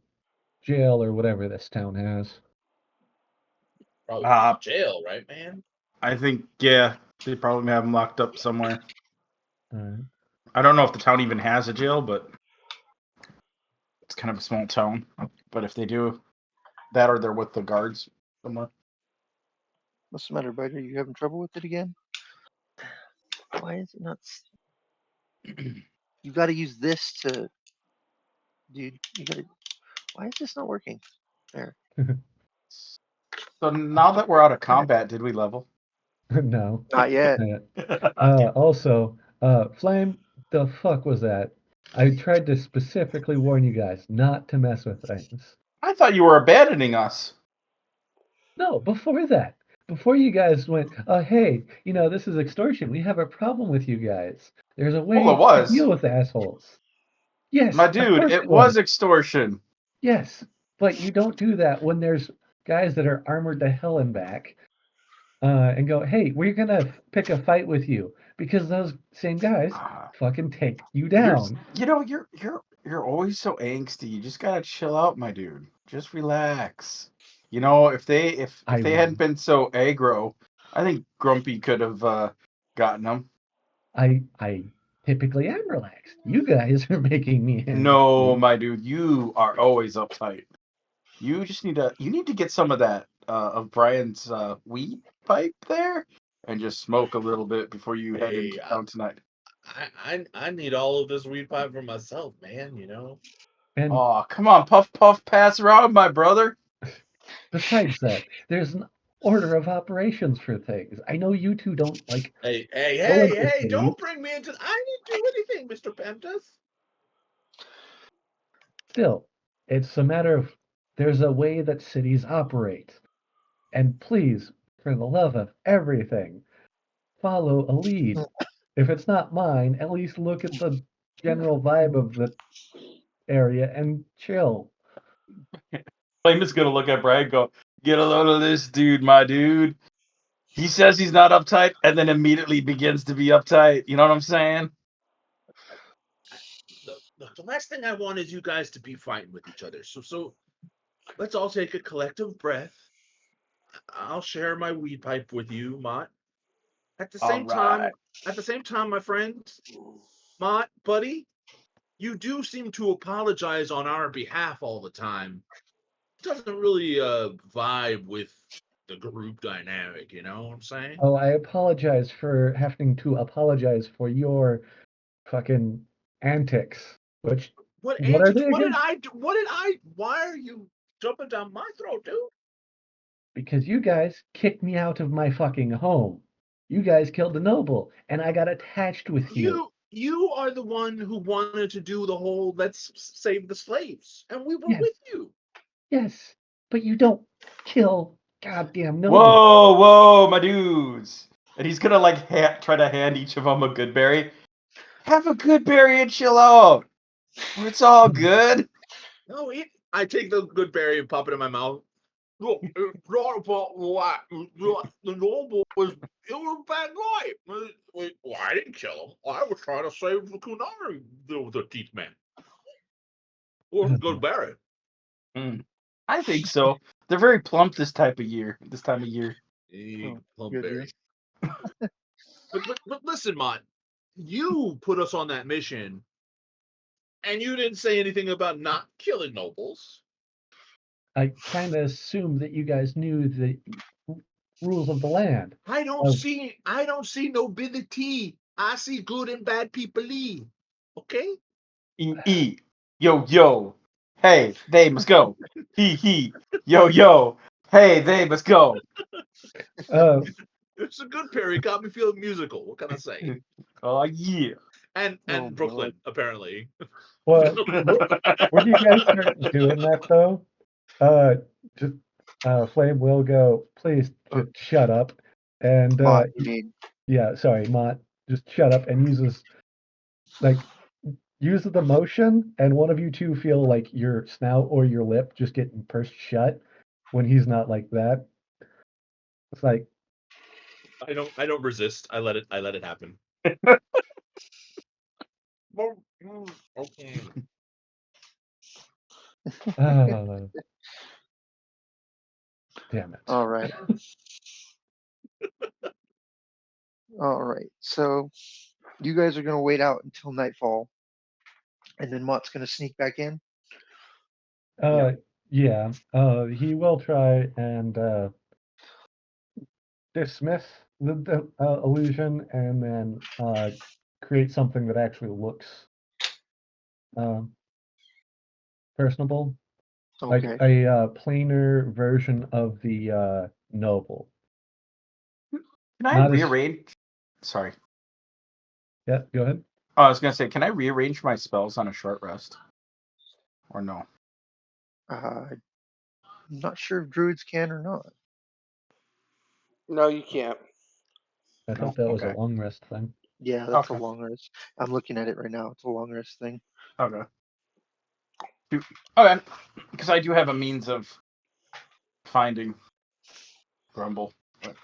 jail or whatever this town has? Uh, Jail, right, man? I think they probably have him locked up somewhere. Alright. I don't know if the town even has a jail, but it's kind of a small town. But if they do that, or they're with the guards somewhere. What's the matter, Bite? Are you having trouble with it again? Why is it not? You got to use this to, dude. You got to. Why is this not working? There. So now that we're out of Damn it. combat, did we level? No. Not yet. Also, Flame, the fuck was that? I tried to specifically warn you guys not to mess with things. I thought you were abandoning us. No, before that. Before you guys went, hey, this is extortion. We have a problem with you guys. There's a Well, way it to was. deal with assholes. Yes, My of dude, course it it was. was extortion. Yes, but you don't do that when there's guys that are armored to hell and back, and go, hey, we're gonna pick a fight with you because those same guys Uh, fucking take you you're, down. you're always so angsty. You just gotta chill out, my dude. Just relax. You know, if I they hadn't been so aggro, I think Grumpy could have gotten them. I typically am relaxed. You guys are making me No, angry. my dude, you are always uptight. You need to get some of that of Brian's weed pipe there and just smoke a little bit before you head Hey, into town tonight. I need all of this weed pipe for myself, man. And Oh, come on, puff puff pass around, my brother. besides that, there's an order of operations for things. I know you two don't like Hey, hey, going hey, with hey! me. Don't bring me into. I didn't do anything, Mister Pentas. Still, it's a matter of there's a way that cities operate. And please, for the love of everything, follow a lead. If it's not mine, at least look at the general vibe of the area and chill. Flame is gonna look at Brian and go, "Get a load of this dude, my dude. He says he's not uptight, and then immediately begins to be uptight. You know what I'm saying?" The last thing I want is you guys to be fighting with each other. So let's all take a collective breath. I'll share my weed pipe with you, Mott. At the All same right. time, my friends, Mott, buddy, you do seem to apologize on our behalf all the time. It doesn't really vibe with the group dynamic, you know what I'm saying? Oh, I apologize for having to apologize for your fucking antics, which What What are answer? they What did again? I do? What did I? Why are you jumping down my throat, dude? Because you guys kicked me out of my fucking home. You guys killed the noble, and I got attached with you. You are the one who wanted to do the whole let's save the slaves, and we were Yes, with you. yes, but you don't kill goddamn noble. Whoa, my dudes! And he's gonna like try to hand each of them a good berry. Have a good berry and chill out. It's all good. No, I take the good berry and pop it in my mouth. Look, it's not about what the noble was. It was a bad guy. Well, I didn't kill him. I was trying to save the Kunari, the teeth man. Or good berry. I think so. They're very plump this type of year. This time of year. Hey, Oh, plum goodness. berry. But listen, Mott, you put us on that mission, and you didn't say anything about not killing nobles. I kind of assumed that you guys knew the rules of the land. I don't Of see nobility. I see good and bad people. Okay? E. Yo, yo. Hey, they must go. He. Yo, yo. Hey, they must go. uh, It's a good pair. It got me feeling musical. What can I say? Oh, yeah. And Oh, Brooklyn, God. apparently. well, when you guys start doing that though, just Flame will go. Please just shut up, and Mott, you mean. yeah, sorry, Mott, just shut up and like uses the motion, and one of you two feel like your snout or your lip just getting pursed shut when he's not like that. It's like, I don't resist. I let it happen. Okay. oh, damn it. All right. All right. So you guys are going to wait out until nightfall, and then Mott's going to sneak back in. Uh, yeah, he will try and dismiss the illusion and then create something that actually looks um, personable, like Okay. a plainer version of the noble. Can I Not as rearrange? Sorry. yeah. Go ahead. Oh, I was gonna say, can I rearrange my spells on a short rest? Or no? I'm not sure if druids can or not. No, you can't. I No. thought that was a Okay. long rest thing. Yeah, that's a Okay. long rest. I'm looking at it right now. It's a long rest thing. Okay. Okay. Because I do have a means of finding Grumble. But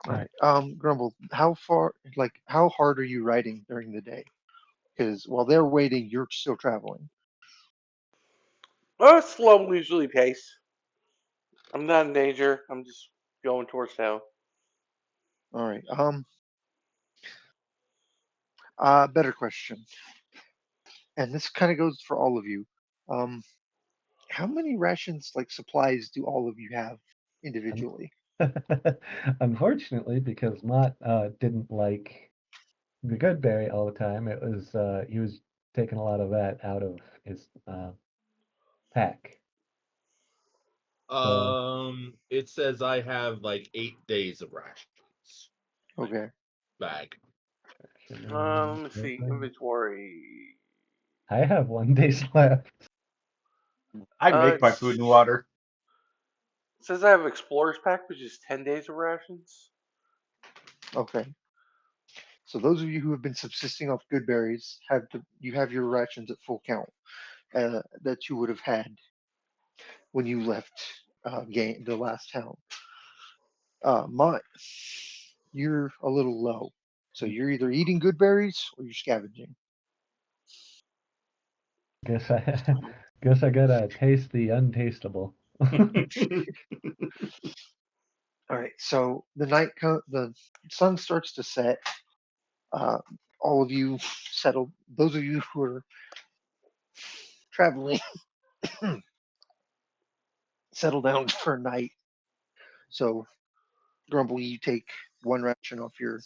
All right. Grumble, how far, like, how hard are you riding during the day? Because while they're waiting, you're still traveling. Oh, it's slow, leisurely pace. I'm not in danger. I'm just going towards town. All right. Better question. And this kind of goes for all of you. Um, how many rations, like supplies, do all of you have individually? Unfortunately, because Mott didn't like the good berry all the time, it was he was taking a lot of that out of his pack. So It says I have like 8 days of rations. Okay. Bag. Let me see. Inventory. I have 1 day's left. I Uh, make my food and water. It says I have Explorer's Pack, which is 10 days of rations. Okay. So those of you who have been subsisting off good berries you have your rations at full count that you would have had when you left the last town. Mott, you're a little low. So you're either eating good berries or you're scavenging. Guess I guess I gotta taste the untastable. All right. So the sun starts to set. Uh, all of you settle. Those of you who are traveling settle down for a night. So Grumble, you take one ration off your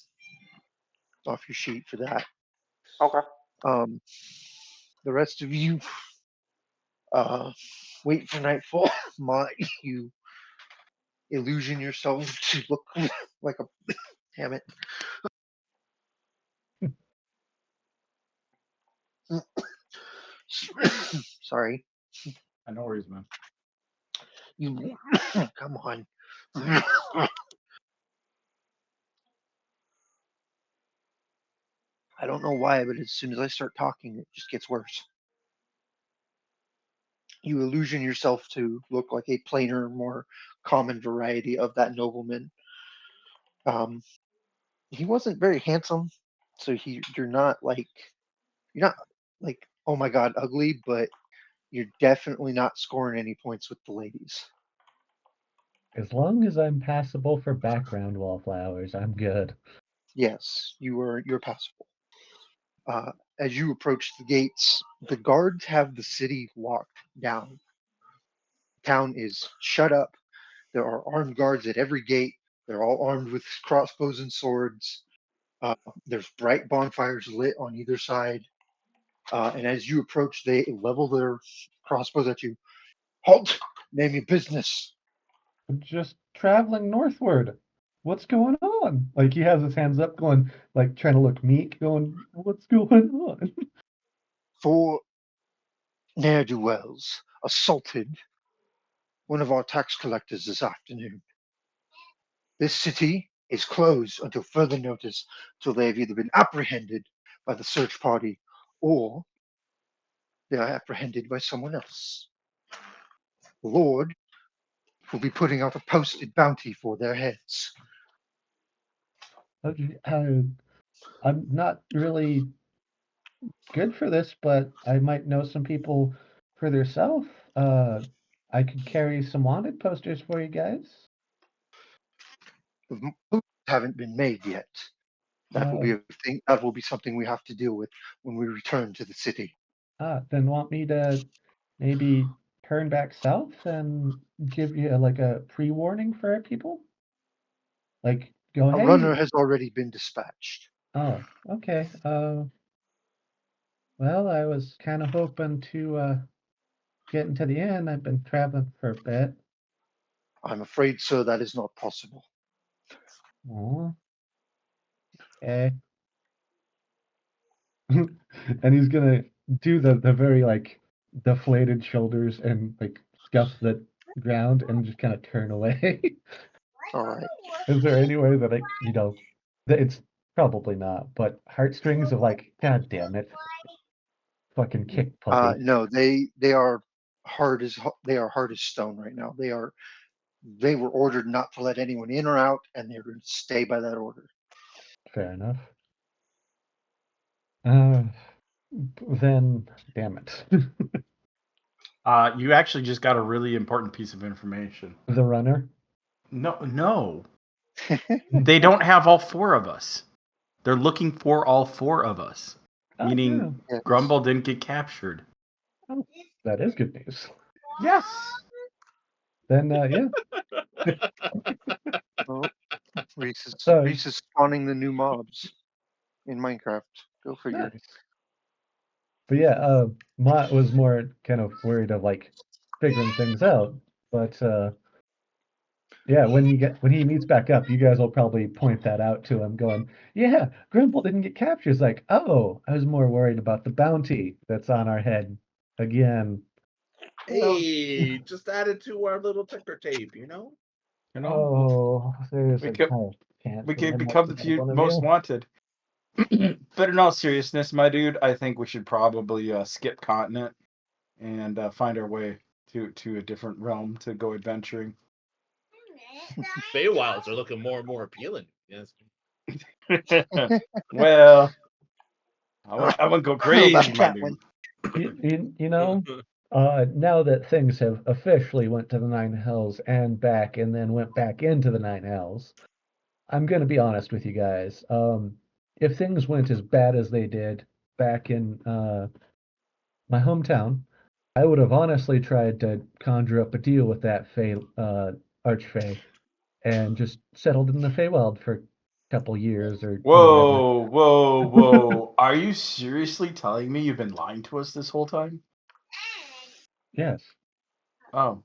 sheet for that. Okay. Um, the rest of you wait for nightfall. You illusion yourself to look like a damn it. Sorry. No worries, man. You come on. I don't know why, but as soon as I start talking, it just gets worse. You illusion yourself to look like a plainer, more common variety of that nobleman. Um, he wasn't very handsome, so you're not like oh my god ugly, but you're definitely not scoring any points with the ladies. As long as I'm passable for background wallflowers, I'm good. Yes, you're passable. Uh, as you approach the gates, the guards have the city locked down. Town is shut up. There are armed guards at every gate. They're all armed with crossbows and swords. Uh, there's bright bonfires lit on either side. And as you approach, they level their crossbows at you. Halt! Name your business. I'm just traveling northward. What's going on? Like he has his hands up, going like trying to look meek, going, "What's going on?" Four ne'er do wells assaulted one of our tax collectors this afternoon. This city is closed until further notice, till they have either been apprehended by the search party or they are apprehended by someone else. The Lord will be putting out a posted bounty for their heads. Okay, I'm not really good for this, but I might know some people further south. I could carry some wanted posters for you guys. The moves haven't been made yet. That will Uh, be a thing. That will be something we have to deal with when we return to the city. then want me to maybe turn back south and give you like a pre-warning for our people? Like, go, A hey, runner has already been dispatched. oh, okay. Well, I was kind of hoping to get into the inn. I've been traveling for a bit. I'm afraid, sir, that is not possible. Oh, okay. And he's gonna do the very like deflated shoulders and like scuff the ground and just kind of turn away. All right. Is there any way that that it's probably not, but heartstrings of like, God damn it, fucking kick puppy. No, they are hard as stone right now. They were ordered not to let anyone in or out, and they're going to stay by that order. Fair enough. Uh, then, damn it. You actually just got a really important piece of information. The runner. No. They don't have all four of us. They're looking for all four of us. Oh, Meaning Yes. Grumble didn't get captured. oh, that is good news. Yes. Then, yeah. Well, Reese is So Reese is spawning the new mobs in Minecraft. Go figure. nice. But yeah, Mott was more kind of worried of like figuring things out. But yeah, when he meets back up, you guys will probably point that out to him, going, "Yeah, Grimble didn't get captured." It's like, "Oh, I was more worried about the bounty that's on our head again." Hey, just added to our little ticker tape, you know? You know, Oh, we seriously, could I can't we could believe I become might the be few one of most you. wanted. But in all seriousness, my dude, I think we should probably skip continent and find our way to a different realm to go adventuring. Feywilds are looking more and more appealing. Yes. Well, I Oh, wouldn't go that crazy, my cat dude. went. You know, now that things have officially went to the Nine Hells and back, and then went back into the Nine Hells, I'm gonna be honest with you guys. If things went as bad as they did back in my hometown, I would have honestly tried to conjure up a deal with that Archfey and just settled in the Feywild for couple years or whatever. Whoa. Are you seriously telling me you've been lying to us this whole time? Yes. Oh.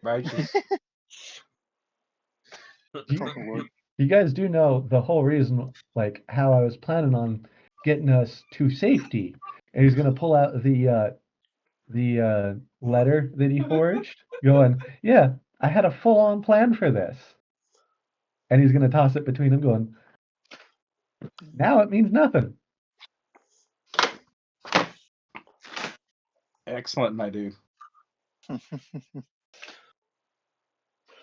Righteous. You, Oh, Lord. you guys do know the whole reason, like how I was planning on getting us to safety, and he's gonna pull out the letter that he forged, going, "Yeah, I had a full-on plan for this," and he's gonna toss it between them, going, "Now it means nothing." Excellent, my dude.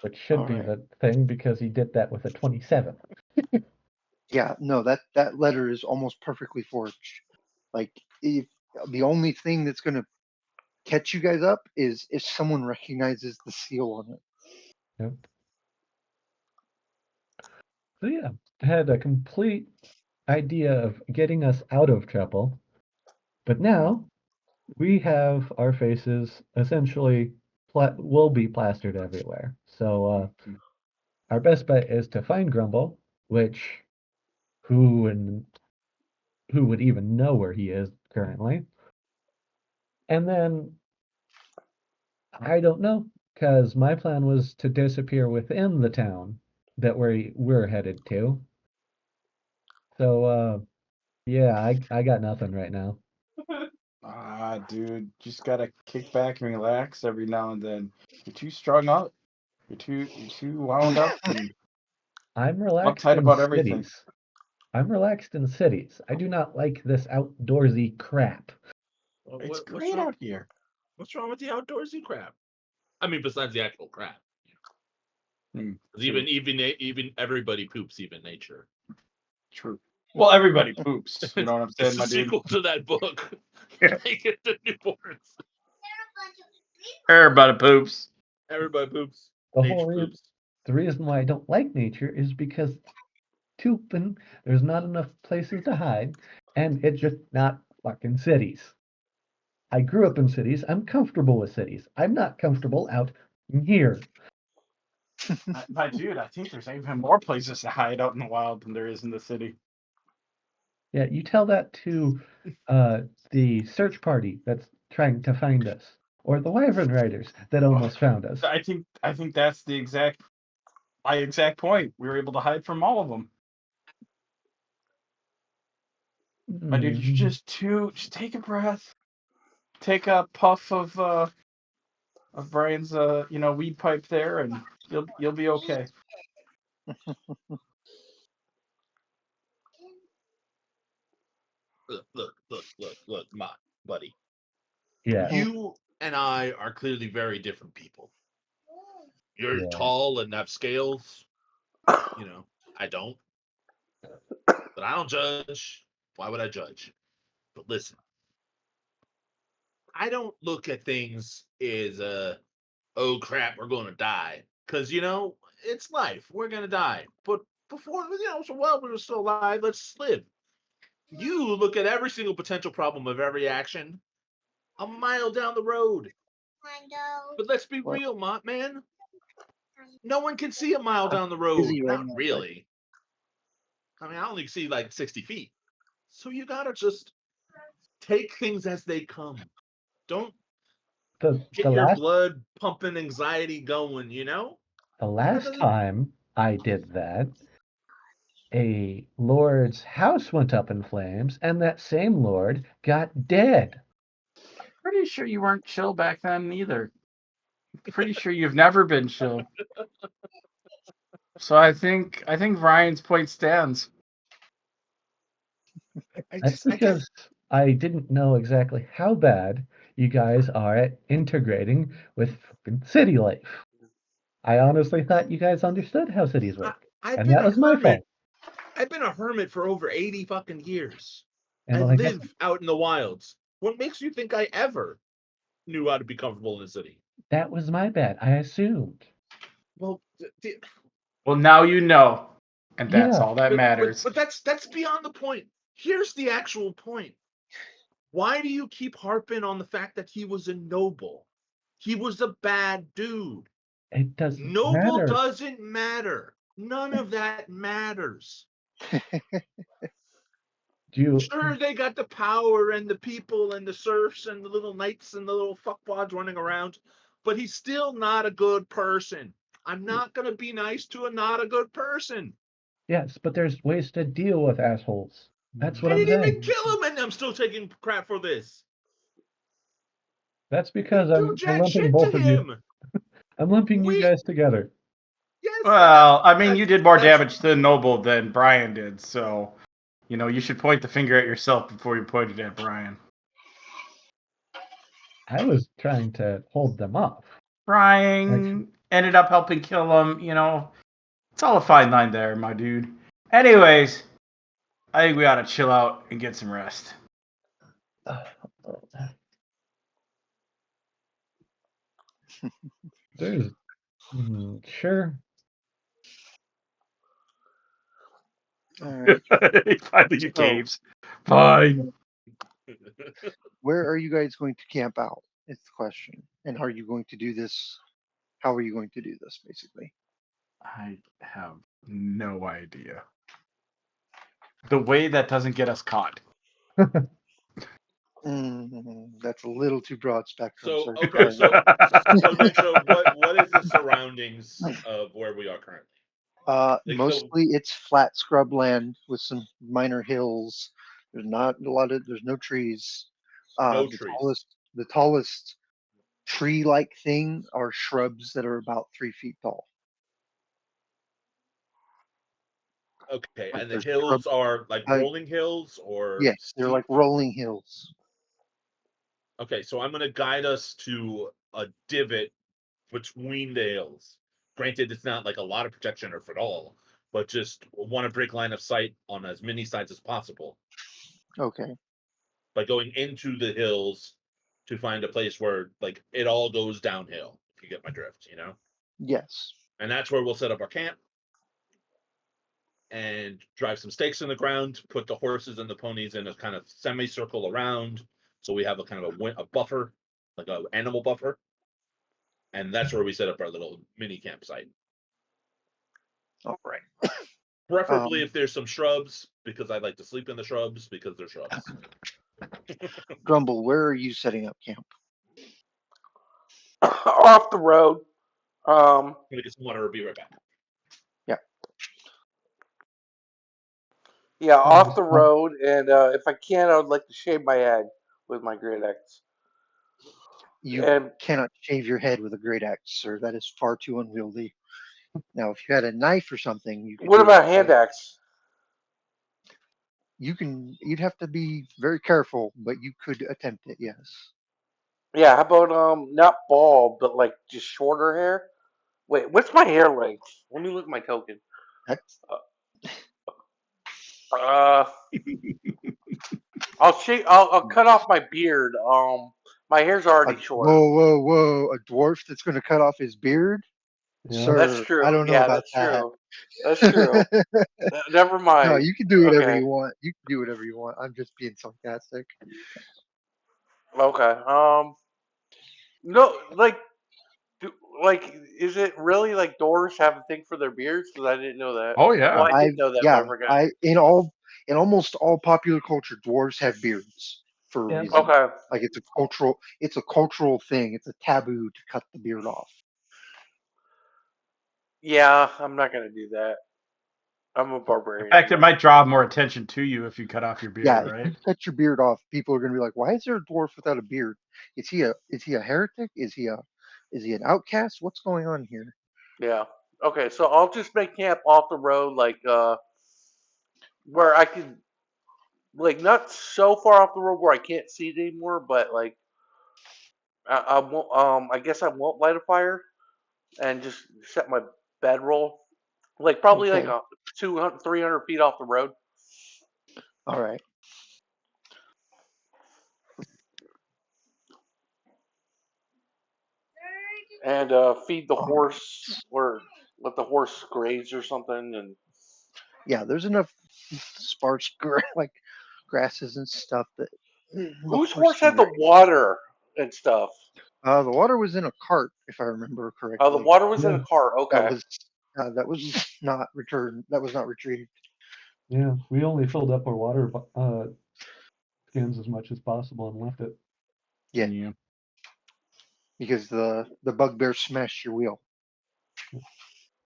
Which should All be right. the thing because he did that with a 27. Yeah, no, that letter is almost perfectly forged. Like, if the only thing that's gonna catch you guys up is if someone recognizes the seal on it. Yep. So yeah, had a complete idea of getting us out of trouble, but now we have our faces essentially will be plastered everywhere. So our best bet is to find Grumble, which who and who would even know where he is currently, and then I don't know because my plan was to disappear within the town that we're headed to. So yeah, I got nothing right now. Dude, just gotta kick back and relax every now and then. You're too strung up. You're too wound up and I'm relaxed uptight in about everything. cities. I'm relaxed in cities. I do not like this outdoorsy crap. It's What's great wrong? out here. What's wrong with the outdoorsy crap? I mean, besides the actual crap. 'Cause True. even everybody poops, even nature. True. Well, everybody poops. You know what I'm It's saying, the my dude? sequel to that book. Yeah. Make it the newborns. Everybody poops. Everybody poops. The Nature whole reason, poops. the reason why I don't like nature is because pooping, there's not enough places to hide, and it's just not fucking cities. I grew up in cities. I'm comfortable with cities. I'm not comfortable out here. My dude, I think there's even more places to hide out in the wild than there is in the city. Yeah, you tell that to the search party that's trying to find us, or the Wyvern Riders that almost found us. I think that's my exact point. We were able to hide from all of them. My dude, you Hmm. just take a breath, take a puff of Brian's weed pipe there, and you'll be okay. Look, my buddy. Yeah, You and I are clearly very different people. You're yeah. tall and have scales. I don't. But I don't judge. Why would I judge? But listen, I don't look at things as oh crap, we're gonna die. Cause it's life. We're gonna die. But before so while we're still alive, let's live. You look at every single potential problem of every action a mile down the road. But let's be What? real, man. No one can see a mile I'm down the road. busy right Not now, but really. I mean, I only see like 60 feet. So you gotta just take things as they come. Don't The get your last blood pumping anxiety going, the That last doesn't. time I did that, a lord's house went up in flames, and that same lord got dead. Pretty sure you weren't chill back then either. Pretty sure you've never been chill. So I think Ryan's point stands. That's I guess because I didn't know exactly how bad you guys are at integrating with fucking city life. I honestly thought you guys understood how cities I, work, I've and been that a was my hermit. fault. I've been a hermit for over 80 fucking years. And I like I said, live out in the wilds. What makes you think I ever knew how to be comfortable in a city? that was my bad. I assumed. Well, Well, now you know, and that's Yeah, all that matters. but that's beyond the point. Here's the actual point. Why do you keep harping on the fact that he was a noble? He was a bad dude. it doesn't Noble matter. doesn't matter. None of that matters. Do you? Sure, they got the power and the people and the serfs and the little knights and the little fuckwads running around, but he's still not a good person. I'm not gonna be nice to a not a good person. Yes, but there's ways to deal with assholes. That's what I I'm didn't even saying. kill him, and I'm still taking crap for this. That's I because didn't do I'm jack lumping shit both to of you. him. I'm lumping you We guys together. yes. Well, I mean, you did more that's- damage to Noble than Brian did, so you should point the finger at yourself before you point it at Brian. I was trying to hold them off. Brian ended up helping kill him. It's all a fine line there, my dude. Anyways, I think we ought to chill out and get some rest. There's sure. All right. He finally So- caves. Fine. Where are you guys going to camp out? Is the question. And are you going to do this? How are you going to do this, basically? I have no idea. The way that doesn't get us caught. That's a little too broad spectrum. So sir. okay, Sorry. so Ninja, what is the surroundings of where we are currently? Mostly it's flat scrub land with some minor hills. There's not a lot of. There's no trees. No The trees. tallest tree-like thing are shrubs that are about 3 feet tall. Okay, Like and the there's hills shrub- are like uh, rolling hills or Yes, they're steep? like rolling hills. Okay, so I'm gonna guide us to a divot between the hills. Granted, it's not like a lot of protection or if at all, but just want to break line of sight on as many sides as possible Okay. by going into the hills to find a place where like it all goes downhill. If you get my drift, Yes. and that's where we'll set up our camp and drive some stakes in the ground, put the horses and the ponies in a kind of semicircle around, so we have a kind of a buffer, like a animal buffer, and that's where we set up our little mini campsite. All right. Preferably if there's some shrubs, because I like to sleep in the shrubs because they're shrubs. Grumble, where are you setting up camp? Off the road. I'm gonna get some water. I'll be right back. Yeah, off the road, and if I can, I would like to shave my head with my great axe. You And cannot shave your head with a great axe, sir. That is far too unwieldy. Now, if you had a knife or something, you could what do about it. hand axe? You'd have to be very careful, but you could attempt it. Yes. Yeah, how about not bald, but like just shorter hair? Wait, what's my hair length? Let me look at my token. That's Uh, I'll cut off my beard. My hair's already short. whoa! A dwarf that's going to cut off his beard, Yeah. That's sir. I true. don't know Yeah, about that's that. true. That's true. Never No, mind. you can do whatever Okay. you want. You can do whatever you want. I'm just being sarcastic. Okay. No, like, do, like, is it really like dwarves have a thing for their beards? Because I didn't know that. Oh, Well, yeah. I did know that, but I forgot. In almost all popular culture, dwarves have beards for a Yeah. reason. Okay. Like it's a cultural thing. It's a taboo to cut the beard off. Yeah, I'm not gonna do that. I'm a In barbarian. fact, it might draw more attention to you if you cut off your Yeah, beard, if right? you cut your beard off, people are going to be like, "Why is there a dwarf without a beard? Is he a heretic? Is he an outcast? What's going on here?" Yeah. Okay, so I'll just make camp off the road, like where I can, like, not so far off the road where I can't see it anymore, but like I won't. I guess I won't light a fire and just set my bedroll, like probably like Okay. 200, 300 feet off the road. All right. And feed the Um, horse or let the horse graze or something. And yeah, there's enough sparse like grasses and stuff that the whose horse horse can had the graze. water and stuff? The water was in a cart, if I remember Oh, the correctly. water was in a Yeah. cart. That Okay. was That was not returned. That was not retrieved. Yeah, we only filled up our water skins as much as possible and left it. Yeah, Yeah. because the bugbear smashed your wheel.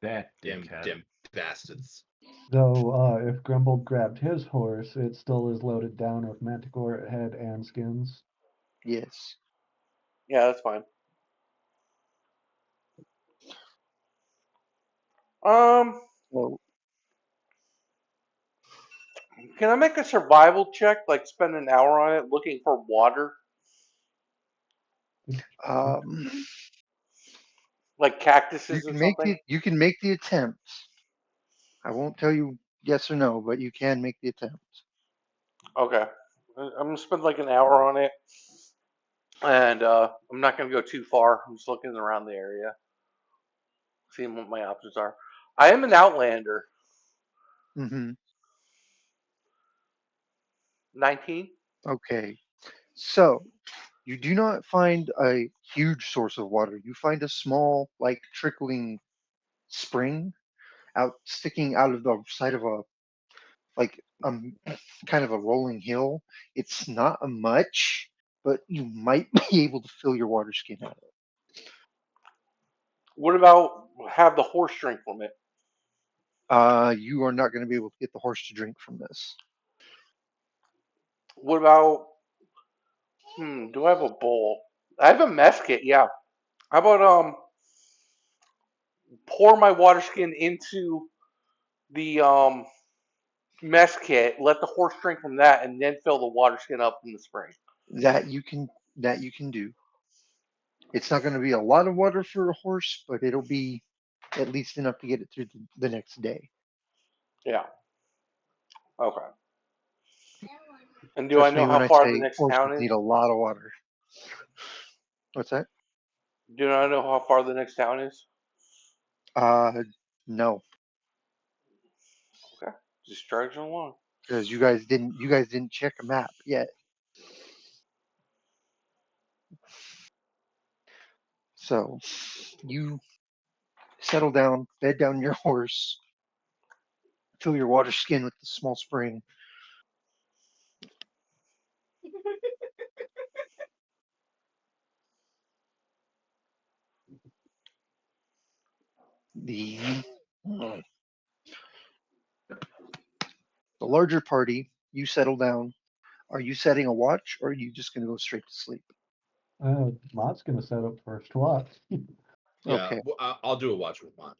That Damn, dickhead. damn bastards. Though, if Grumble grabbed his horse, it still is loaded down with manticore head and skins. Yes. Yeah, that's fine. Well, Can I make a survival check? Like spend an hour on it looking for water, um, like you cactuses or can make something? the you can make the attempt. I won't tell you yes or no, but you can make the attempt. Okay, I'm gonna spend like an hour on it, and I'm not gonna go too far. I'm just looking around the area, seeing what my options are. I am an outlander. Hmm. 19. Okay. So you do not find a huge source of water. You find a small, like trickling spring out sticking out of the side of a like kind of a rolling hill. It's not a much, but you might be able to fill your water skin out of it. What about have the horse drink from it? You are not going to be able to get the horse to drink from this. What about do I have a bowl? I have a mess kit, yeah. How about pour my water skin into the mess kit, let the horse drink from that, and then fill the water skin up from the spring. That you can do. It's not going to be a lot of water for a horse, but it'll be at least enough to get it through the next day. Yeah. Okay. And do I Trust know me how when I far the say next horses town is? need a lot of water. What's that? Do I know how far the next town is? Uh, no, Okay. Just trudging along. because you guys didn't check a map yet. So you settle down, bed down your horse, fill your water skin with the small spring. The the larger party, you settle down. Are you setting a watch, or are you just going to go straight to sleep? Mott's gonna set up first watch. Yeah, Okay, I'll do a watch with mine.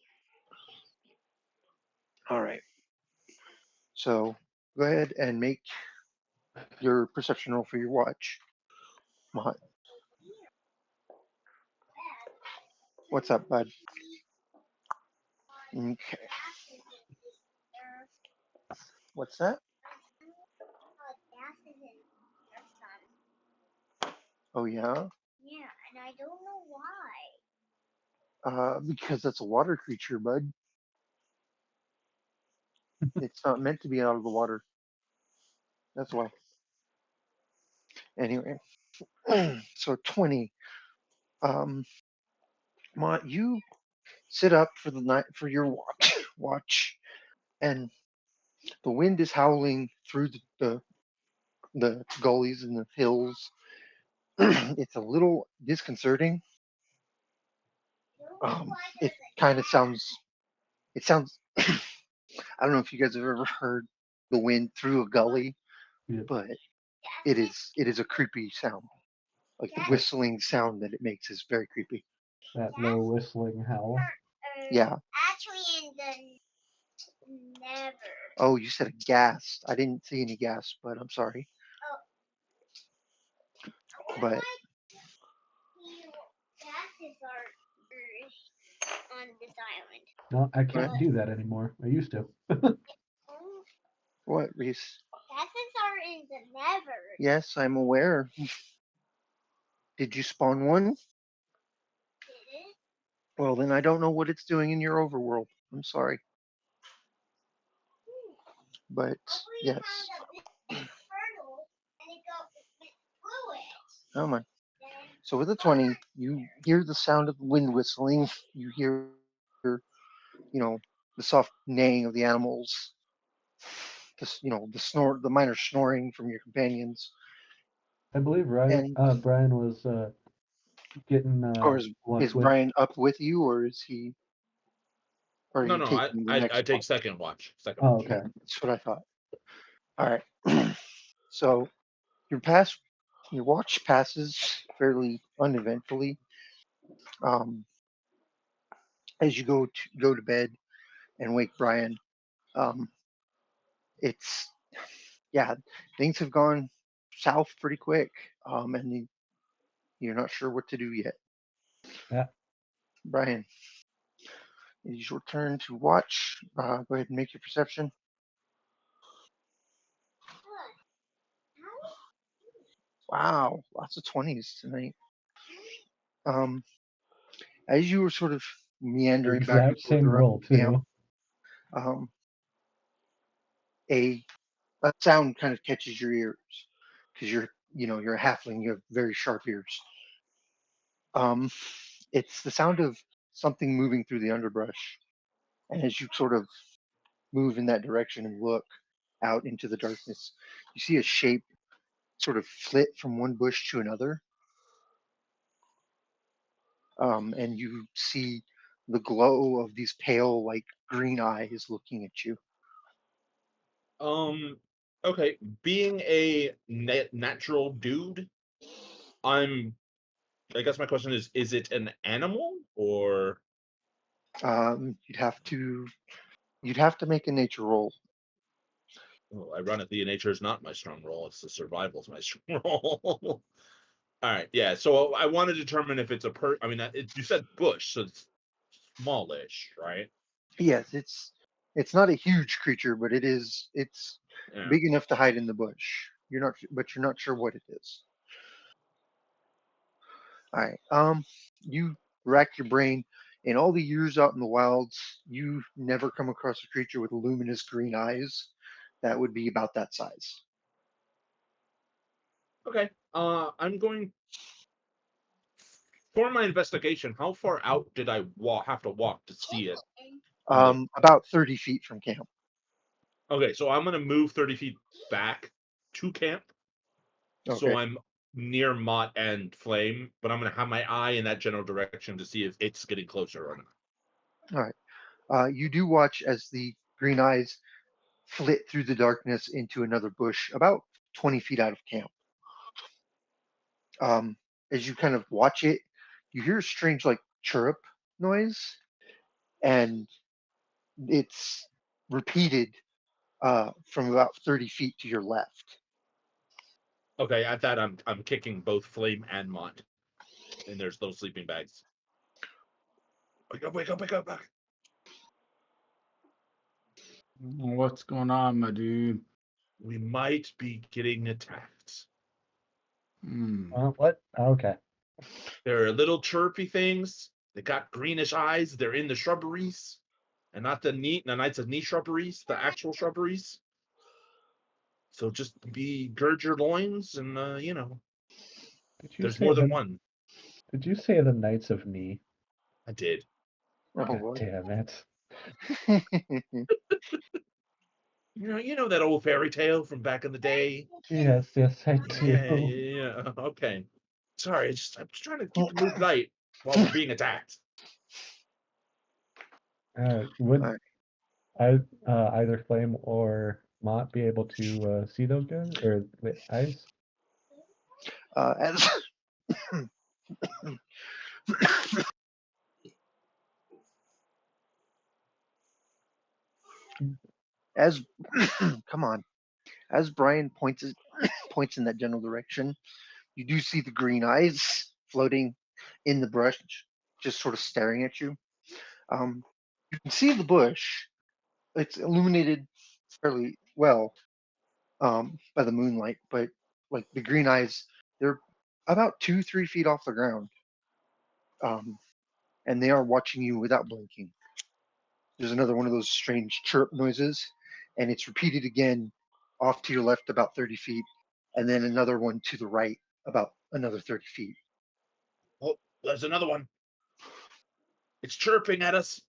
all right. So go ahead and make your perception roll for your watch. Mahat, what's up, bud? Okay, what's that? Oh yeah, Yeah, and I don't know why. because that's a water creature, bud. It's not meant to be out of the water. That's why. Anyway, so 20. Um, you sit up for the night for your watch, and the wind is howling through the gullies and the hills. It's a little disconcerting. It kind of sounds. It sounds. I don't know if you guys have ever heard the wind through a gully, Yeah, but it is a creepy sound. Like the whistling sound that it makes is very creepy. that low whistling howl. Yeah. Actually, in the never. Oh, you said a gas. I didn't see any gas, but I'm sorry. But Gases are on this island. No, I what? can't do that anymore. I used to. What, Reese? Gases are in the never. Yes, I'm aware. Did you spawn one? Well, then I don't know what it's doing in your overworld. I'm sorry, but yes. Oh my. So with a 20, you hear the sound of the wind whistling. You hear the soft neighing of the animals, the minor snoring from your companions. I believe And Brian was getting or lunch is with. Brian up with you, or is he? Or are No, you no, taking the I next take one? second watch. Second Oh, watch. okay. That's what I thought. All right. So your watch passes fairly uneventfully. Um, as you go to bed and wake Brian, um, it's yeah, things have gone south pretty quick, and you're not sure what to do yet. Yeah. Brian, it is your turn to watch. Go ahead and make your perception. Wow, lots of 20s tonight. Um, as you were sort of meandering back and Exact forth same around roll the camp, too. um, a a sound kind of catches your ears because you're a halfling. You have very sharp ears. Um, it's the sound of something moving through the underbrush, and as you sort of move in that direction and look out into the darkness, you see a shape sort of flit from one bush to another, and you see the glow of these pale, like green eyes looking at you. Okay. Being a natural dude, I guess my question is it an animal or? You'd have to make a nature roll. Well, ironically, nature is not my strong role. It's the survival's my strong role. All right, yeah. So I want to determine if it's a I mean, you said bush, so it's smallish, right? Yes, it's not a huge creature, but it's Yeah. big enough to hide in the bush. You're not sure what it is. All right. You rack your brain. In all the years out in the wilds, you never come across a creature with luminous green eyes that would be about that size. Okay. I'm going for my investigation. How far out did I have to walk to see it? About 30 feet from camp. Okay, so I'm gonna move 30 feet back to camp. So Okay. I'm near Mott and Flame, but I'm gonna have my eye in that general direction to see if it's getting closer or not. All right. You do watch as the green eyes flit through the darkness into another bush about 20 feet out of camp. As you kind of watch it, you hear a strange, like, chirrup noise, and it's repeated from about 30 feet to your left. Okay, at that I'm kicking both Flame and Mott. And there's those sleeping bags. Wake up, wake up, wake up, back. What's going on, my dude? We might be getting attacked. What? Okay. They're little chirpy things. They got greenish eyes. They're in the shrubberies. And not the Knights of Knee shrubberies, the actual shrubberies. So just gird your loins and there's more than one. Did you say the Knights of Knee? I did. Oh God boy. damn it. You know that old fairy tale from back in the day? Yes, I Yeah, do. yeah. Okay. Sorry, I'm just trying to keep the mood light while we're being attacked. Would Alright. either Flame or Mott be able to see those guys or the eyes? As as come on, as Brian points in that general direction, you do see the green eyes floating in the brush, just sort of staring at you. You can see the bush; it's illuminated fairly well by the moonlight, but like the green eyes, they're about 2-3 feet off the ground, um, and they are watching you without blinking. There's another one of those strange chirp noises, and it's repeated again off to your left about 30 feet, and then another one to the right about another 30 feet. Oh, there's another one. It's chirping at us.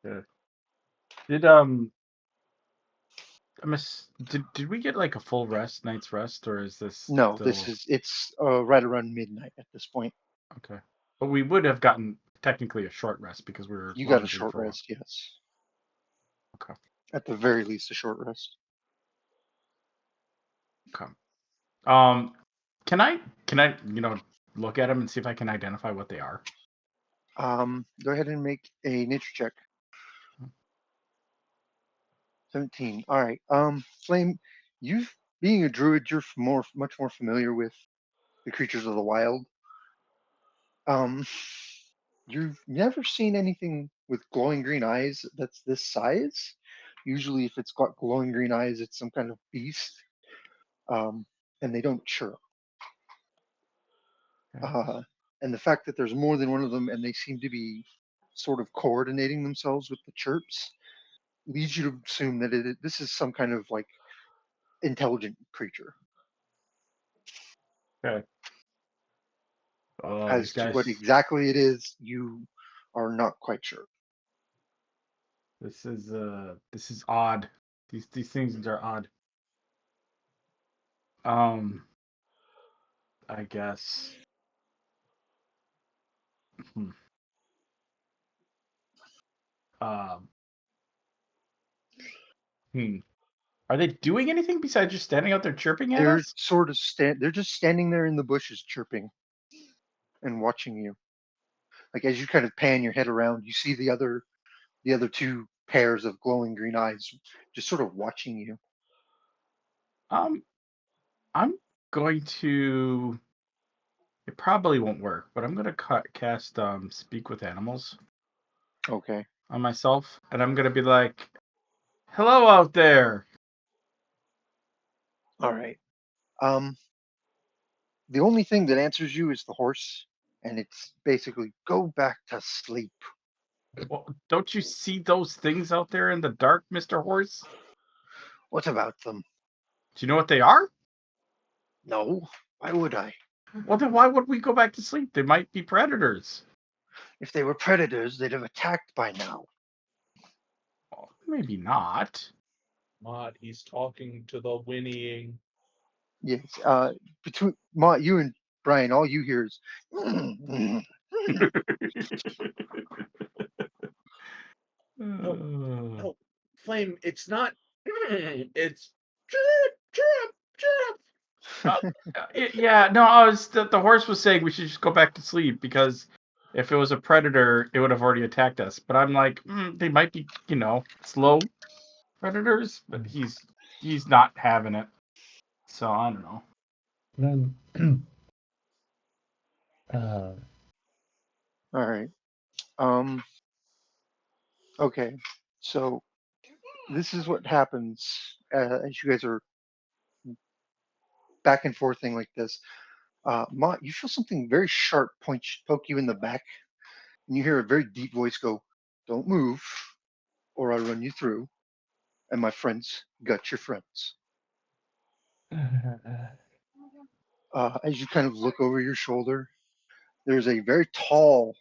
Did did we get like a full night's rest, or is this No, still it's right around midnight at this point. okay? But we would have gotten technically a short rest because we were You got a largely short full. rest, yes. Okay. At the very least, a short rest. Okay. Can I look at them and see if I can identify what they are? Go ahead and make a nature check. 17. All right. Flame, you being a druid, you're much more familiar with the creatures of the wild. You've never seen anything with glowing green eyes that's this size. Usually, if it's got glowing green eyes, it's some kind of beast. And they don't chirp. And the fact that there's more than one of them and they seem to be sort of coordinating themselves with the chirps leads you to assume that this is some kind of like intelligent creature. Okay. Oh, As these to guys. what exactly it is, you are not quite sure. This is odd. These things are odd. I guess. Um. Are they doing anything besides just standing out there chirping at They're us? sort of they're just standing there in the bushes chirping and watching you. Like as you kind of pan your head around, you see the other two pairs of glowing green eyes just sort of watching you. I'm going to. It probably won't work, but I'm gonna cast Speak with Animals. Okay. On myself, and I'm gonna be like, "Hello out there." All right. The only thing that answers you is the horse, and it's basically go back to sleep. Well, don't you see those things out there in the dark, Mr. Horse? What about them? Do you know what they are? No. Why would I? Well, then why would we go back to sleep? They might be predators. If they were predators, they'd have attacked by now. Well, maybe not. Mott, he's talking to the whinnying. Yes. Between you and Brian, all you hear is. No, Flame, it's not. It's chirp, chirp, chirp. Yeah, no, I was the horse was saying we should just go back to sleep because if it was a predator, it would have already attacked us. But I'm like, they might be, slow predators, but he's not having it. So I don't know. Then, All right. Okay. So this is what happens as you guys are back and forthing like this. Mott, you feel something very sharp poke you in the back, and you hear a very deep voice go, "Don't move, or I'll run you through." And my friends got your friends. As you kind of look over your shoulder, there's a very tall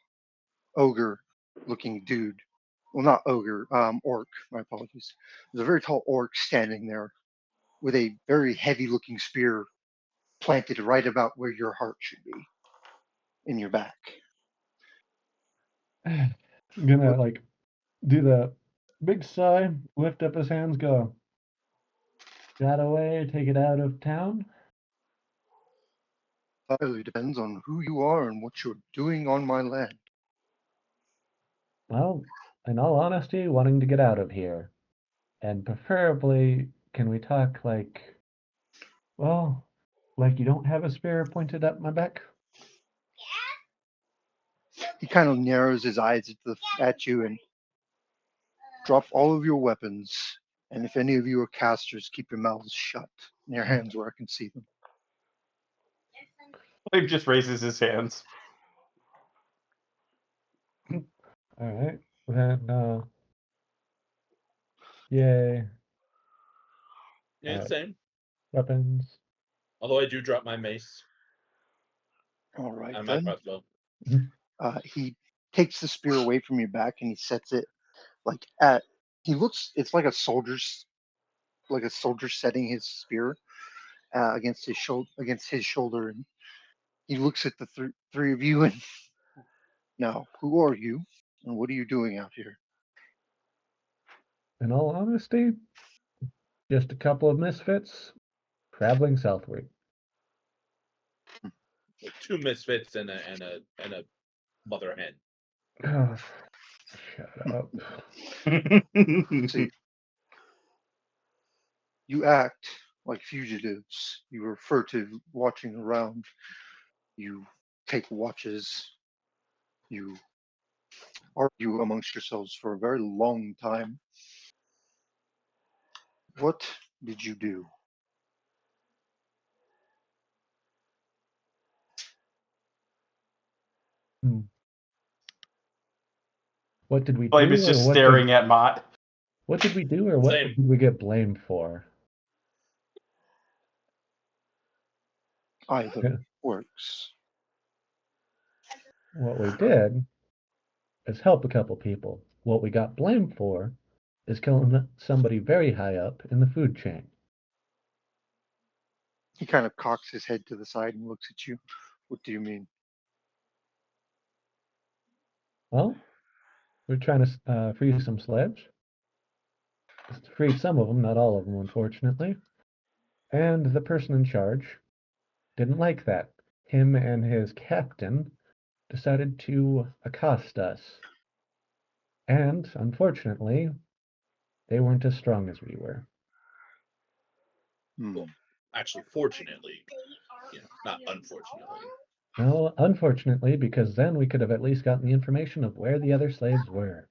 ogre-looking dude. Well, not ogre, orc. My apologies. There's a very tall orc standing there with a very heavy-looking spear planted right about where your heart should be, in your back. I'm gonna like do the big sigh, lift up his hands, go. That away, take it out of town. Entirely depends on who you are and what you're doing on my land. Well, in all honesty, wanting to get out of here. And preferably, can we talk well, like you don't have a spear pointed at my back? He kind of narrows his eyes at you and drop all of your weapons. And if any of you are casters, keep your mouths shut and your hands where I can see them. He just raises his hands. All right, then, yay. Yeah, Alright. same. Weapons. Although I do drop my mace All right, and my then. crossbow. He takes the spear away from your back and he sets it like at he looks. It's like a soldier setting his spear against his shoulder, and he looks at the three of you and now, who are you, and what are you doing out here? In all honesty, just a couple of misfits traveling southward. Two misfits and a mother hen. Oh, shut up. See, you act like fugitives. You are furtive, watching around. You take watches. You argue amongst yourselves for a very long time. What did you do? Hmm. What did we Flame do, is or just staring at Mott. what did we do, or what Same. did we get blamed for? Either Yeah. works. What we did is help a couple people. What we got blamed for is killing somebody very high up in the food chain. He kind of cocks his head to the side and looks at you. What do you mean? Well, we're trying to free some slaves. Freed some of them, not all of them, unfortunately. And the person in charge didn't like that. Him and his captain decided to accost us. And, unfortunately, they weren't as strong as we were. Hmm. Well, actually, fortunately, not unfortunately. No, unfortunately, because then we could have at least gotten the information of where the other slaves were.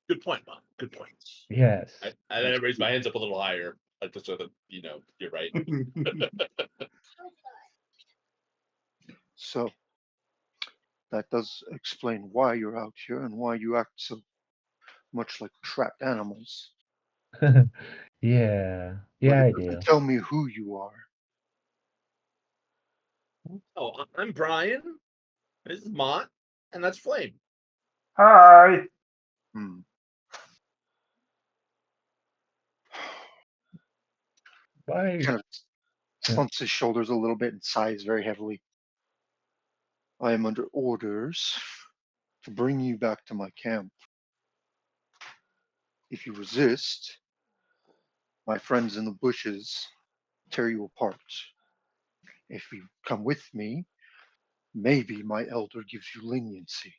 Good point, Mom. Good point. Yes. I then raise my hands up a little higher, like just so that you're right. So that does explain why you're out here and why you act so much like trapped animals. Yeah. But Yeah, it I doesn't do. tell me who you are. Oh, I'm Brian. This is Mott, and that's Flame. Hi. Hmm. Why? Kind of slumps his shoulders a little bit and sighs very heavily. I am under orders to bring you back to my camp. If you resist, my friends in the bushes tear you apart. If you come with me, maybe my elder gives you leniency.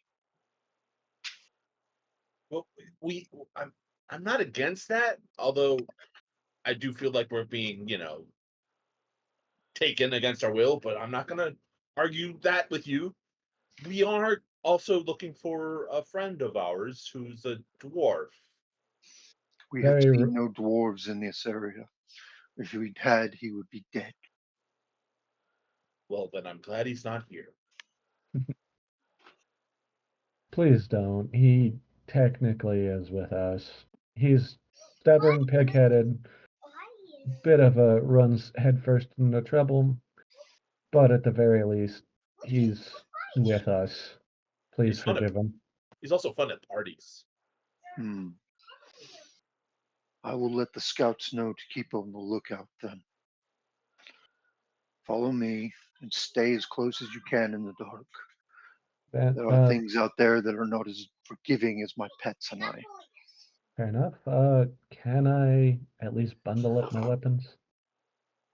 Well, I'm not against that, although I do feel like we're being, taken against our will, but I'm not gonna argue that with you. We are also looking for a friend of ours who's a dwarf. We have Very. seen no dwarves in this area. If we'd had, he would be dead. Well, then I'm glad he's not here. Please don't. He technically is with us. He's stubborn, pig-headed, bit of a runs headfirst into trouble, but at the very least, he's with us. Please He's fun at, forgive him. he's also fun at parties. Hmm. I will let the scouts know to keep on the lookout then. Follow me and stay as close as you can in the dark. That, There are things out there that are not as forgiving as my pets and I. fair enough. Can I at least bundle up my weapons?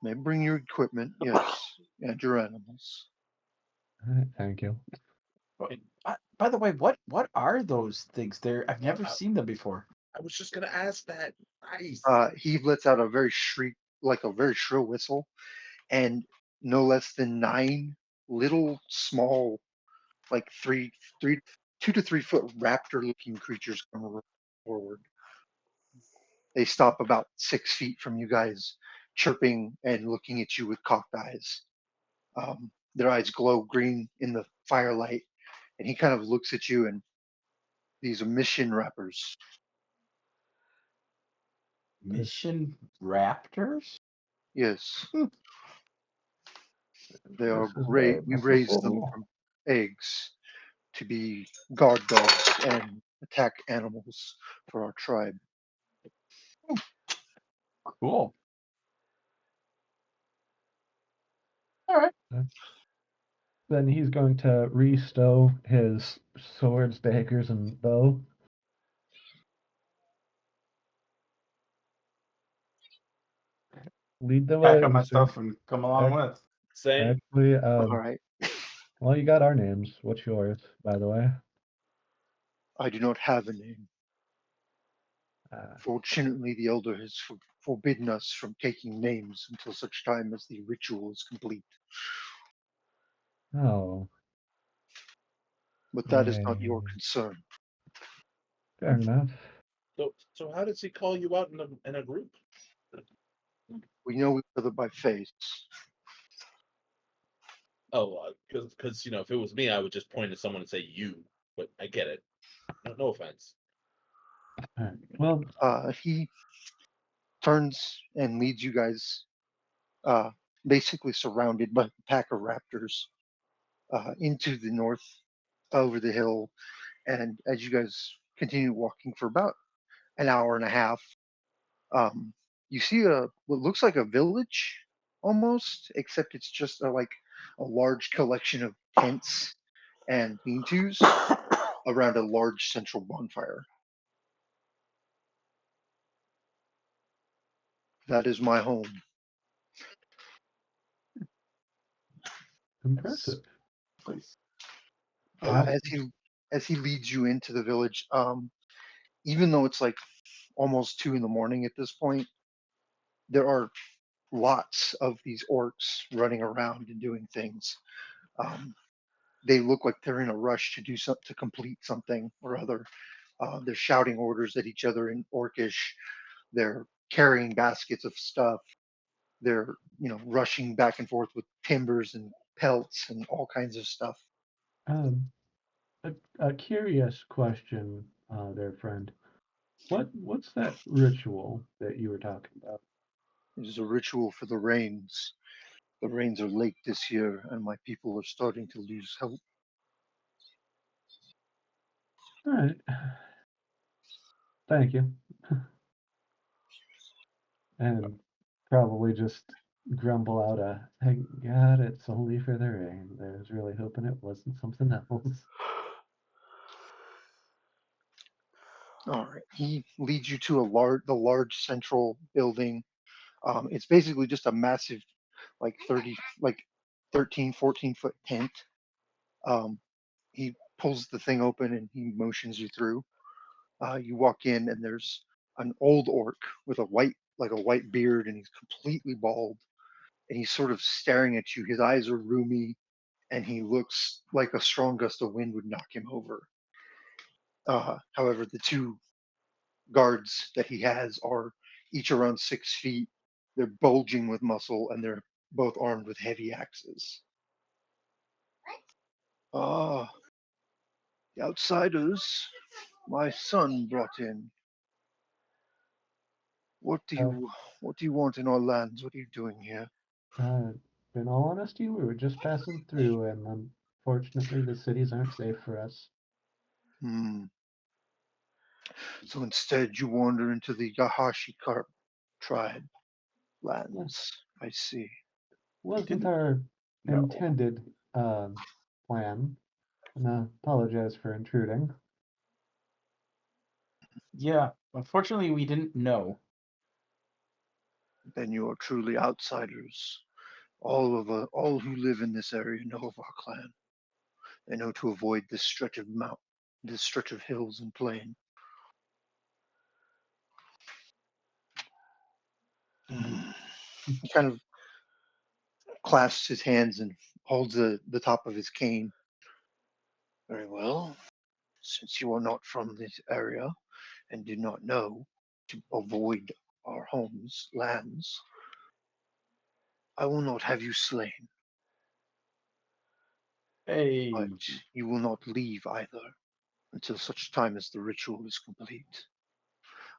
May bring your equipment, yes, and your animals. All right, thank you. By the way, what are those things? I've never Uh, seen them before. I was just gonna ask that. Nice. He lets out a very shrill whistle, and no less than 9 little small, like 2 to 3 foot raptor-looking creatures come forward. They stop about 6 feet from you guys, chirping and looking at you with cocked eyes. Their eyes glow green in the firelight, and he kind of looks at you, and these are mission rappers. Mission raptors? Yes, they are This is great. very We raised them possible. from eggs to be guard dogs and attack animals for our tribe. Cool. All right. Then he's going to restow his swords, daggers, and bow. Lead the way, Pack up my Mr. stuff and come along with. Same. Actually, All right. well, you got our names. What's yours, by the way? I do not have a name. Uh, Fortunately, the elder has forbidden us from taking names until such time as the ritual is complete. oh, But that is not yay. your concern. Fair enough. So how does he call you out in a group? We know each other by face. Oh, because if it was me, I would just point at someone and say you. But I get it. No offense. All right. Well, He turns and leads you guys, basically surrounded by a pack of raptors, into the north, over the hill. And as you guys continue walking for about an hour and a half, um, you see what looks like a village almost, except it's just like a large collection of tents and lean-tos around a large central bonfire. That is my home. impressive. Please. Uh, Well, as he leads you into the village, even though it's like almost 2 in the morning at this point, there are lots of these orcs running around and doing things. Um, they look like they're in a rush to do something, to complete something or other. They're shouting orders at each other in Orcish. They're carrying baskets of stuff. They're rushing back and forth with timbers and pelts and all kinds of stuff. um, a curious question, there, friend. What's that ritual that you were talking about? It is a ritual for the rains. The rains are late this year, and my people are starting to lose hope. All right. Thank you. And probably just grumble out a, thank God it's only for the rain. I was really hoping it wasn't something else. All right. He leads you to the large central building. It's basically just a massive, like 13, 14-foot tent. Um, he pulls the thing open and he motions you through. You walk in and there's an old orc with a white beard, and he's completely bald. And he's sort of staring at you. His eyes are roomy, and he looks like a strong gust of wind would knock him over. However, the two guards that he has are each around 6 feet. They're bulging with muscle, and they're both armed with heavy axes. Ah, the outsiders my son brought in. What do Uh, you want in our lands? What are you doing here? uh, in all honesty, we were just passing through, and unfortunately, the cities aren't safe for us. Hmm. So instead, you wander into the Yahashi tribe Yeah, lands. I see. We wasn't didn't our know. intended plan. And I apologize for intruding. Yeah, unfortunately, we didn't know. Then you are truly outsiders. All who live in this area know of our clan. They know to avoid this stretch of hills and plain. He kind of clasps his hands and holds the top of his cane. Very well. Since you are not from this area and do not know to avoid our homes, lands, I will not have you slain, Hey, but you will not leave either until such time as the ritual is complete.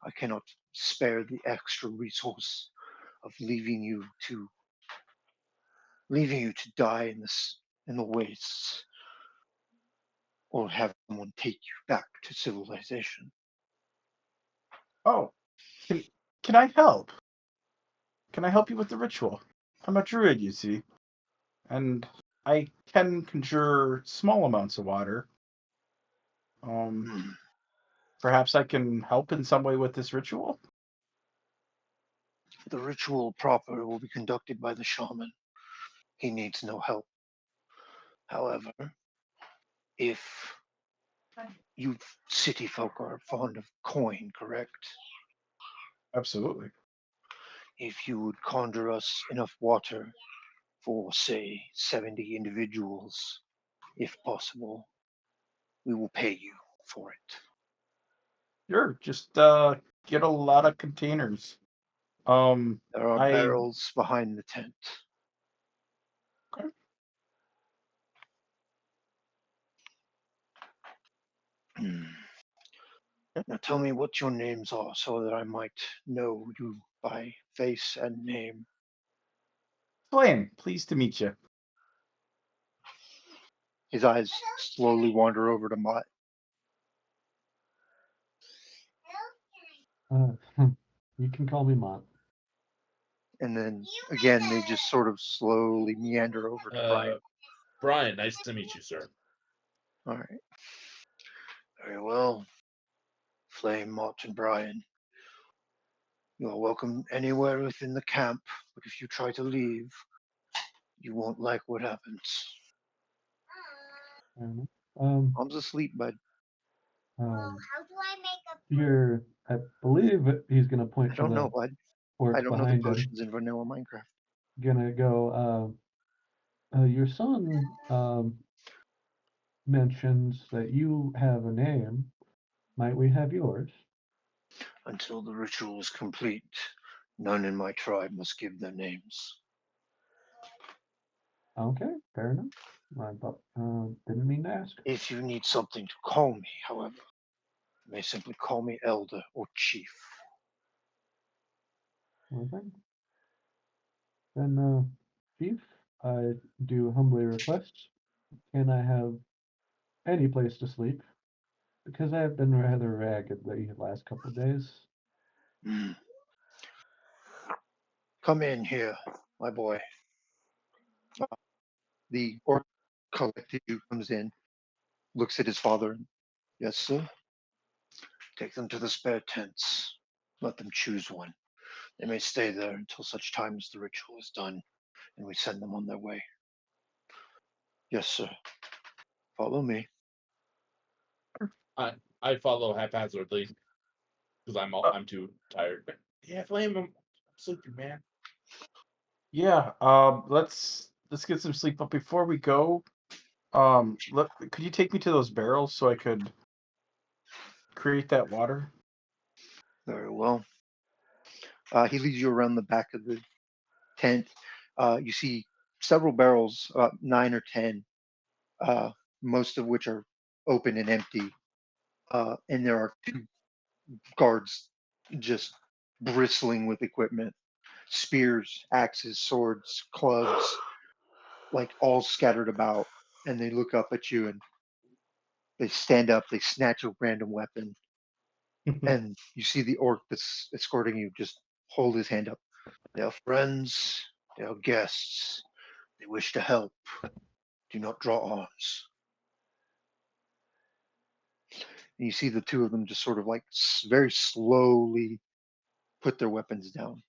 I cannot spare the extra resource of leaving you to die in the wastes. or have someone take you back to civilization. Oh, can I help? Can I help you with the ritual? I'm a druid, you see, and I can conjure small amounts of water. Hmm. Perhaps I can help in some way with this ritual? The ritual proper will be conducted by the shaman. He needs no help. However, if you city folk are fond of coin, correct? Absolutely. If you would conjure us enough water for, say, 70 individuals, if possible, we will pay you for it. Sure, just get a lot of containers. There are I barrels behind the tent. okay. Hmm. Now tell me what your names are so that I might know you by face and name. Flame, pleased to meet you. His eyes slowly wander over to Mott. You can call me Mont. And then again, they just sort of slowly meander over to Brian. Brian, nice to meet you, sir. All right. Very well. Flame, Mott, and Brian. You are welcome anywhere within the camp, but if you try to leave, you won't like what happens. Fair enough. Um, Mom's asleep, bud. um, How do I make a I believe he's gonna I point to don't know, the bud. I orc don't know the behind him. potions in vanilla Minecraft. Gonna go. Your son mentions that you have a name. Might we have yours? Until the ritual is complete, none in my tribe must give their names. Okay, fair enough. Didn't mean to ask. If you need something to call me, however, you may simply call me Elder or Chief. Okay. Then, Chief, I do humbly request, can I have any place to sleep? Because I have been rather ragged the last couple of days. Mm. Come in here, my boy. The orc collected you comes in, looks at his father. Yes, sir. Take them to the spare tents. Let them choose one. They may stay there until such time as the ritual is done, and we send them on their way. Yes, sir. Follow me. I follow haphazardly because I'm too tired. Yeah, Flame, I'm sleepy, man. Yeah, let's get some sleep. But before we go, could you take me to those barrels so I could create that water? Very well. He leads you around the back of the tent. You see several barrels, 9 or 10, uh, most of which are open and empty. And there are 2 guards just bristling with equipment, spears, axes, swords, clubs, like all scattered about. And they look up at you and they stand up, they snatch a random weapon, and you see the orc that's escorting you just hold his hand up. They are friends, they are guests, they wish to help. Do not draw arms. And you see the 2 of them just sort of like very slowly put their weapons down.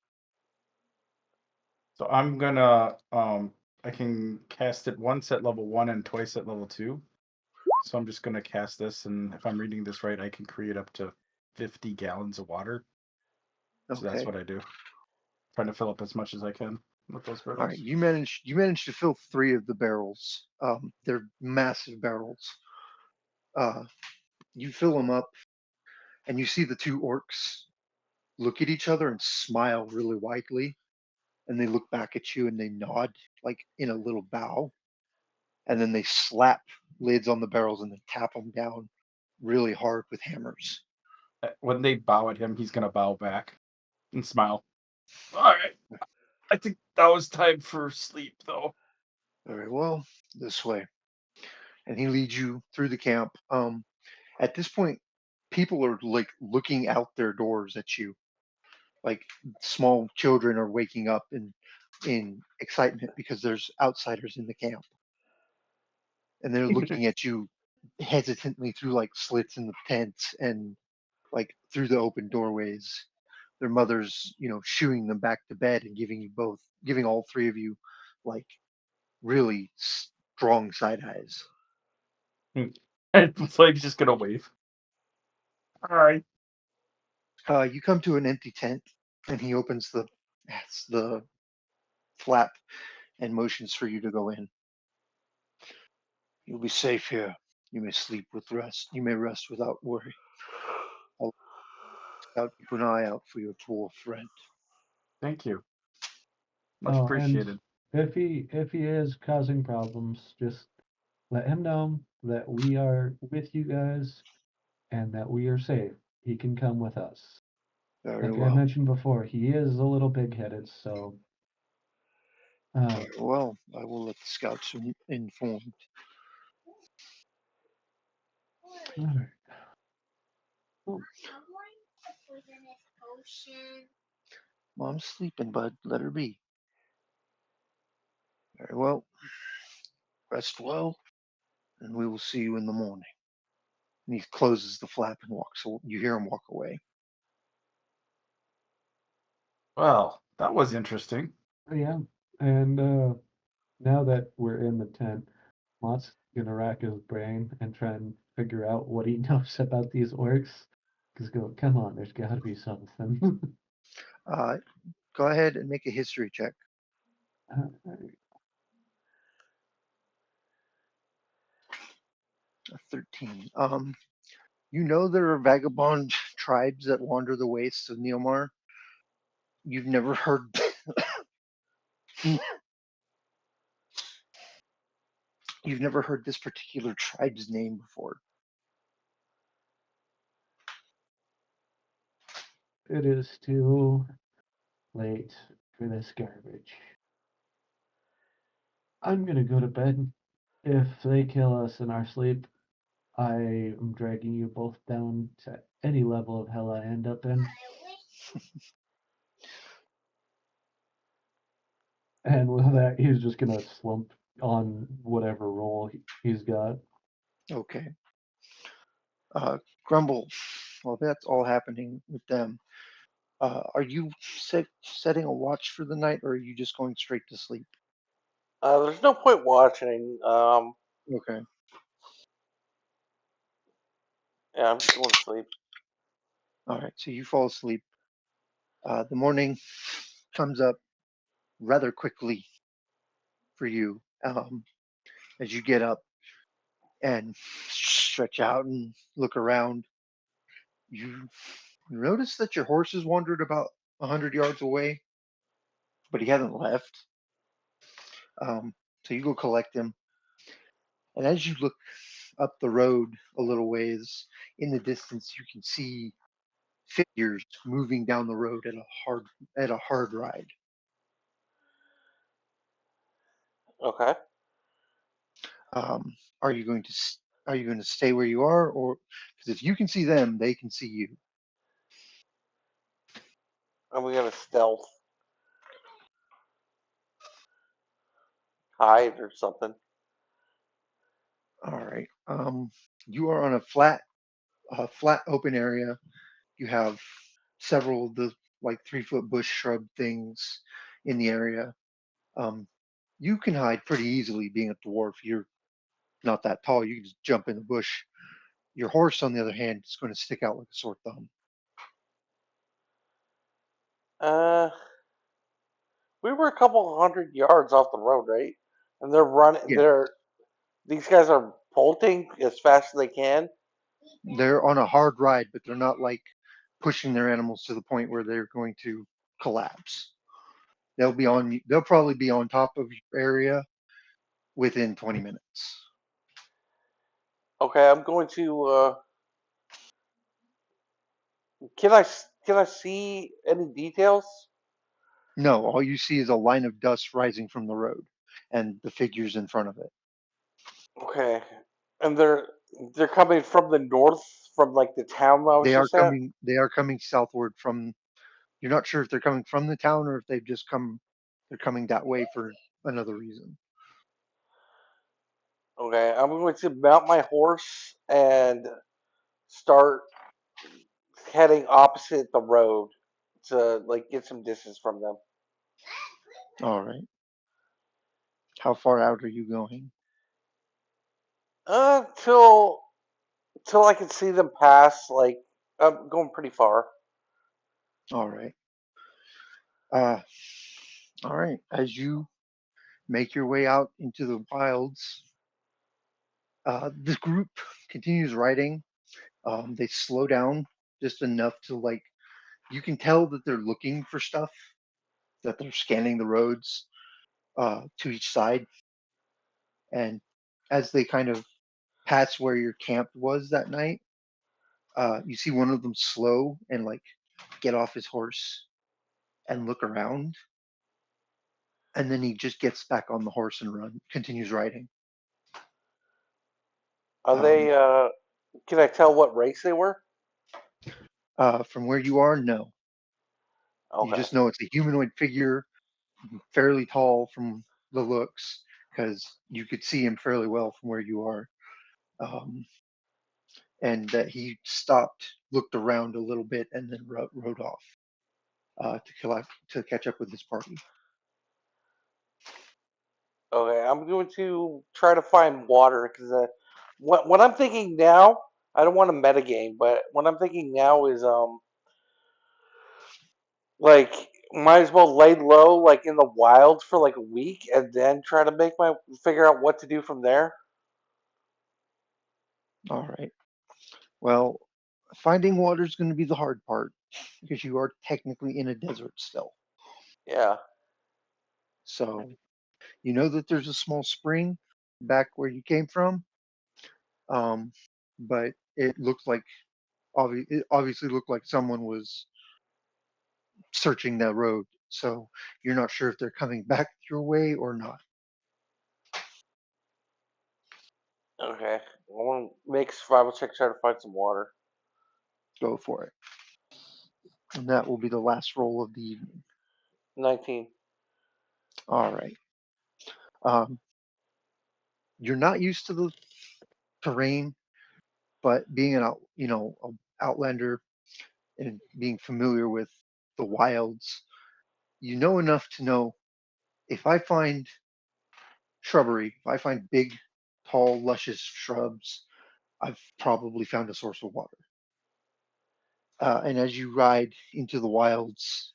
So I'm gonna I can cast it once at level 1 and twice at level 2. So I'm just gonna cast this, and if I'm reading this right, I can create up to 50 gallons of water. So that's Okay. what I do. Trying to fill up as much as I can with those All right. barrels. You managed to fill 3 of the barrels. They're massive barrels. Uh, you fill them up, and you see the 2 orcs look at each other and smile really widely, and they look back at you and they nod like in a little bow, and then they slap lids on the barrels and then tap them down really hard with hammers. When they bow at him, he's gonna bow back and smile. All right. I think that was time for sleep, though. Very well. This way. and he leads you through the camp. At this point, people are like looking out their doors at you. Like small children are waking up in excitement because there's outsiders in the camp, and they're looking at you hesitantly through like slits in the tents and like through the open doorways. Their mothers, shooing them back to bed and giving all three of you like really strong side eyes. And Flake's just gonna wave. All right. You come to an empty tent, and he opens the flap and motions for you to go in. You'll be safe here. You may sleep with rest. You may rest without worry. I'll keep an eye out for your poor friend. Thank you. Much Oh, and appreciated. if he is causing problems, just let him know that we are with you guys and that we are safe. He can come with us. Very Like I well. mentioned before, he is a little big-headed, so Very well. I will let the scouts informed. all right. Oh, Mom's sleeping, bud. Let her be. Very well. Rest well, and we will see you in the morning. And he closes the flap and walks. You hear him walk away. Well, that was interesting. yeah, and now that we're in the tent, Mott's gonna rack his brain and try and figure out what he knows about these orcs. Cause come on, there's gotta be something. Uh, go ahead and make a history check. Uh, 13. There are vagabond tribes that wander the wastes of Neomar. You've never heard. You've never heard this particular tribe's name before. it is too late for this garbage. I'm gonna go to bed. If they kill us in our sleep, I am dragging you both down to any level of hell I end up in. And with that, he's just gonna slump on whatever role he's got. Okay. Grumble. Well, that's all happening with them. Are you setting a watch for the night, or are you just going straight to sleep? There's no point watching. Okay. Yeah, I'm just going to sleep. All right. So you fall asleep. The morning comes up rather quickly for you as you get up and stretch out and look around. You notice that your horse has wandered about 100 yards away, but he hasn't left. So you go collect him. And as you look up the road a little ways, in the distance you can see figures moving down the road at a hard ride. Okay. Um, are you going to are you going to stay where you are, or because if you can see them, they can see you? And we got to stealth hide or something. All right. You are on a flat open area. You have several of the like 3 foot bush shrub things in the area. Um, you can hide pretty easily being a dwarf. You're not that tall. You can just jump in the bush. Your horse, on the other hand, is going to stick out like a sore thumb. Uh, we were a couple hundred yards off the road, right? And they're running. Yeah, These guys are bolting as fast as they can. they're on a hard ride, but they're not like pushing their animals to the point where they're going to collapse. They'll probably be on top of your area within 20 minutes. Okay, I'm going to. Can I see any details? No, all you see is a line of dust rising from the road and the figures in front of it. Okay. And they're coming from the north, from like the town I was They are just at. coming. They are coming southward from. You're not sure if they're coming from the town or if they've just come. They're coming that way for another reason. Okay, I'm going to mount my horse and start heading opposite the road to like get some distance from them. All right. How far out are you going? Till till I can see them pass. Like I'm going pretty far. All right. Uh, all right. As you make your way out into the wilds, the group continues riding. They slow down just enough to like you can tell that they're looking for stuff, that they're scanning the roads to each side, and as they kind of pass where your camp was that night, you see one of them slow and like get off his horse and look around, and then he just gets back on the horse and continues riding. Are Um, they? Can I tell what race they were? from where you are, no. You Okay. just know it's a humanoid figure, fairly tall from the looks, because you could see him fairly well from where you are. Um, and that he stopped, looked around a little bit, and then rode off to catch up with his party. Okay, I'm going to try to find water because what I'm thinking now, I don't want to metagame, but what I'm thinking now is like might as well lay low like in the wild for like a week and then try to figure out what to do from there. All right. Well, finding water is going to be the hard part because you are technically in a desert still. Yeah. So you know that there's a small spring back where you came from, um, but it looks like it obviously looked like someone was searching that road. So you're not sure if they're coming back your way or not. Okay. I want to make a survival check, try to find some water. Go for it. And that will be the last roll of the evening. 19. All right. Um, you're not used to the terrain, but being an outlander and being familiar with the wilds, you know enough to know if I find shrubbery, if I find big, tall, luscious shrubs, I've probably found a source of water. And as you ride into the wilds,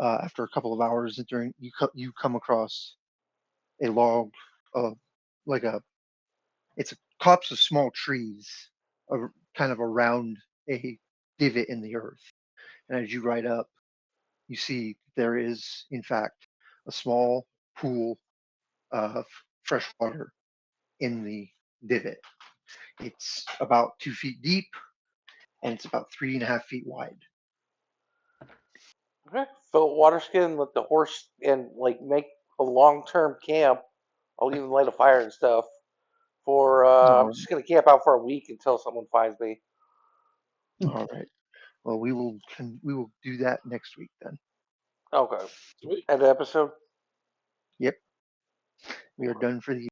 after a couple of hours, during you come across a log of like a it's a copse of small trees, kind of around a divot in the earth. And as you ride up, you see there is, in fact, a small pool of fresh water in the divot. It's about 2 feet deep and it's about 3.5 feet wide. Okay. Fill water skin, let the horse and like make a long term camp. I'll even light a fire and stuff. For I'm All just gonna camp out for a week until someone finds me. right. All right. Well, we will do that next week then. Okay. Sweet. End of episode. Yep. We are done for the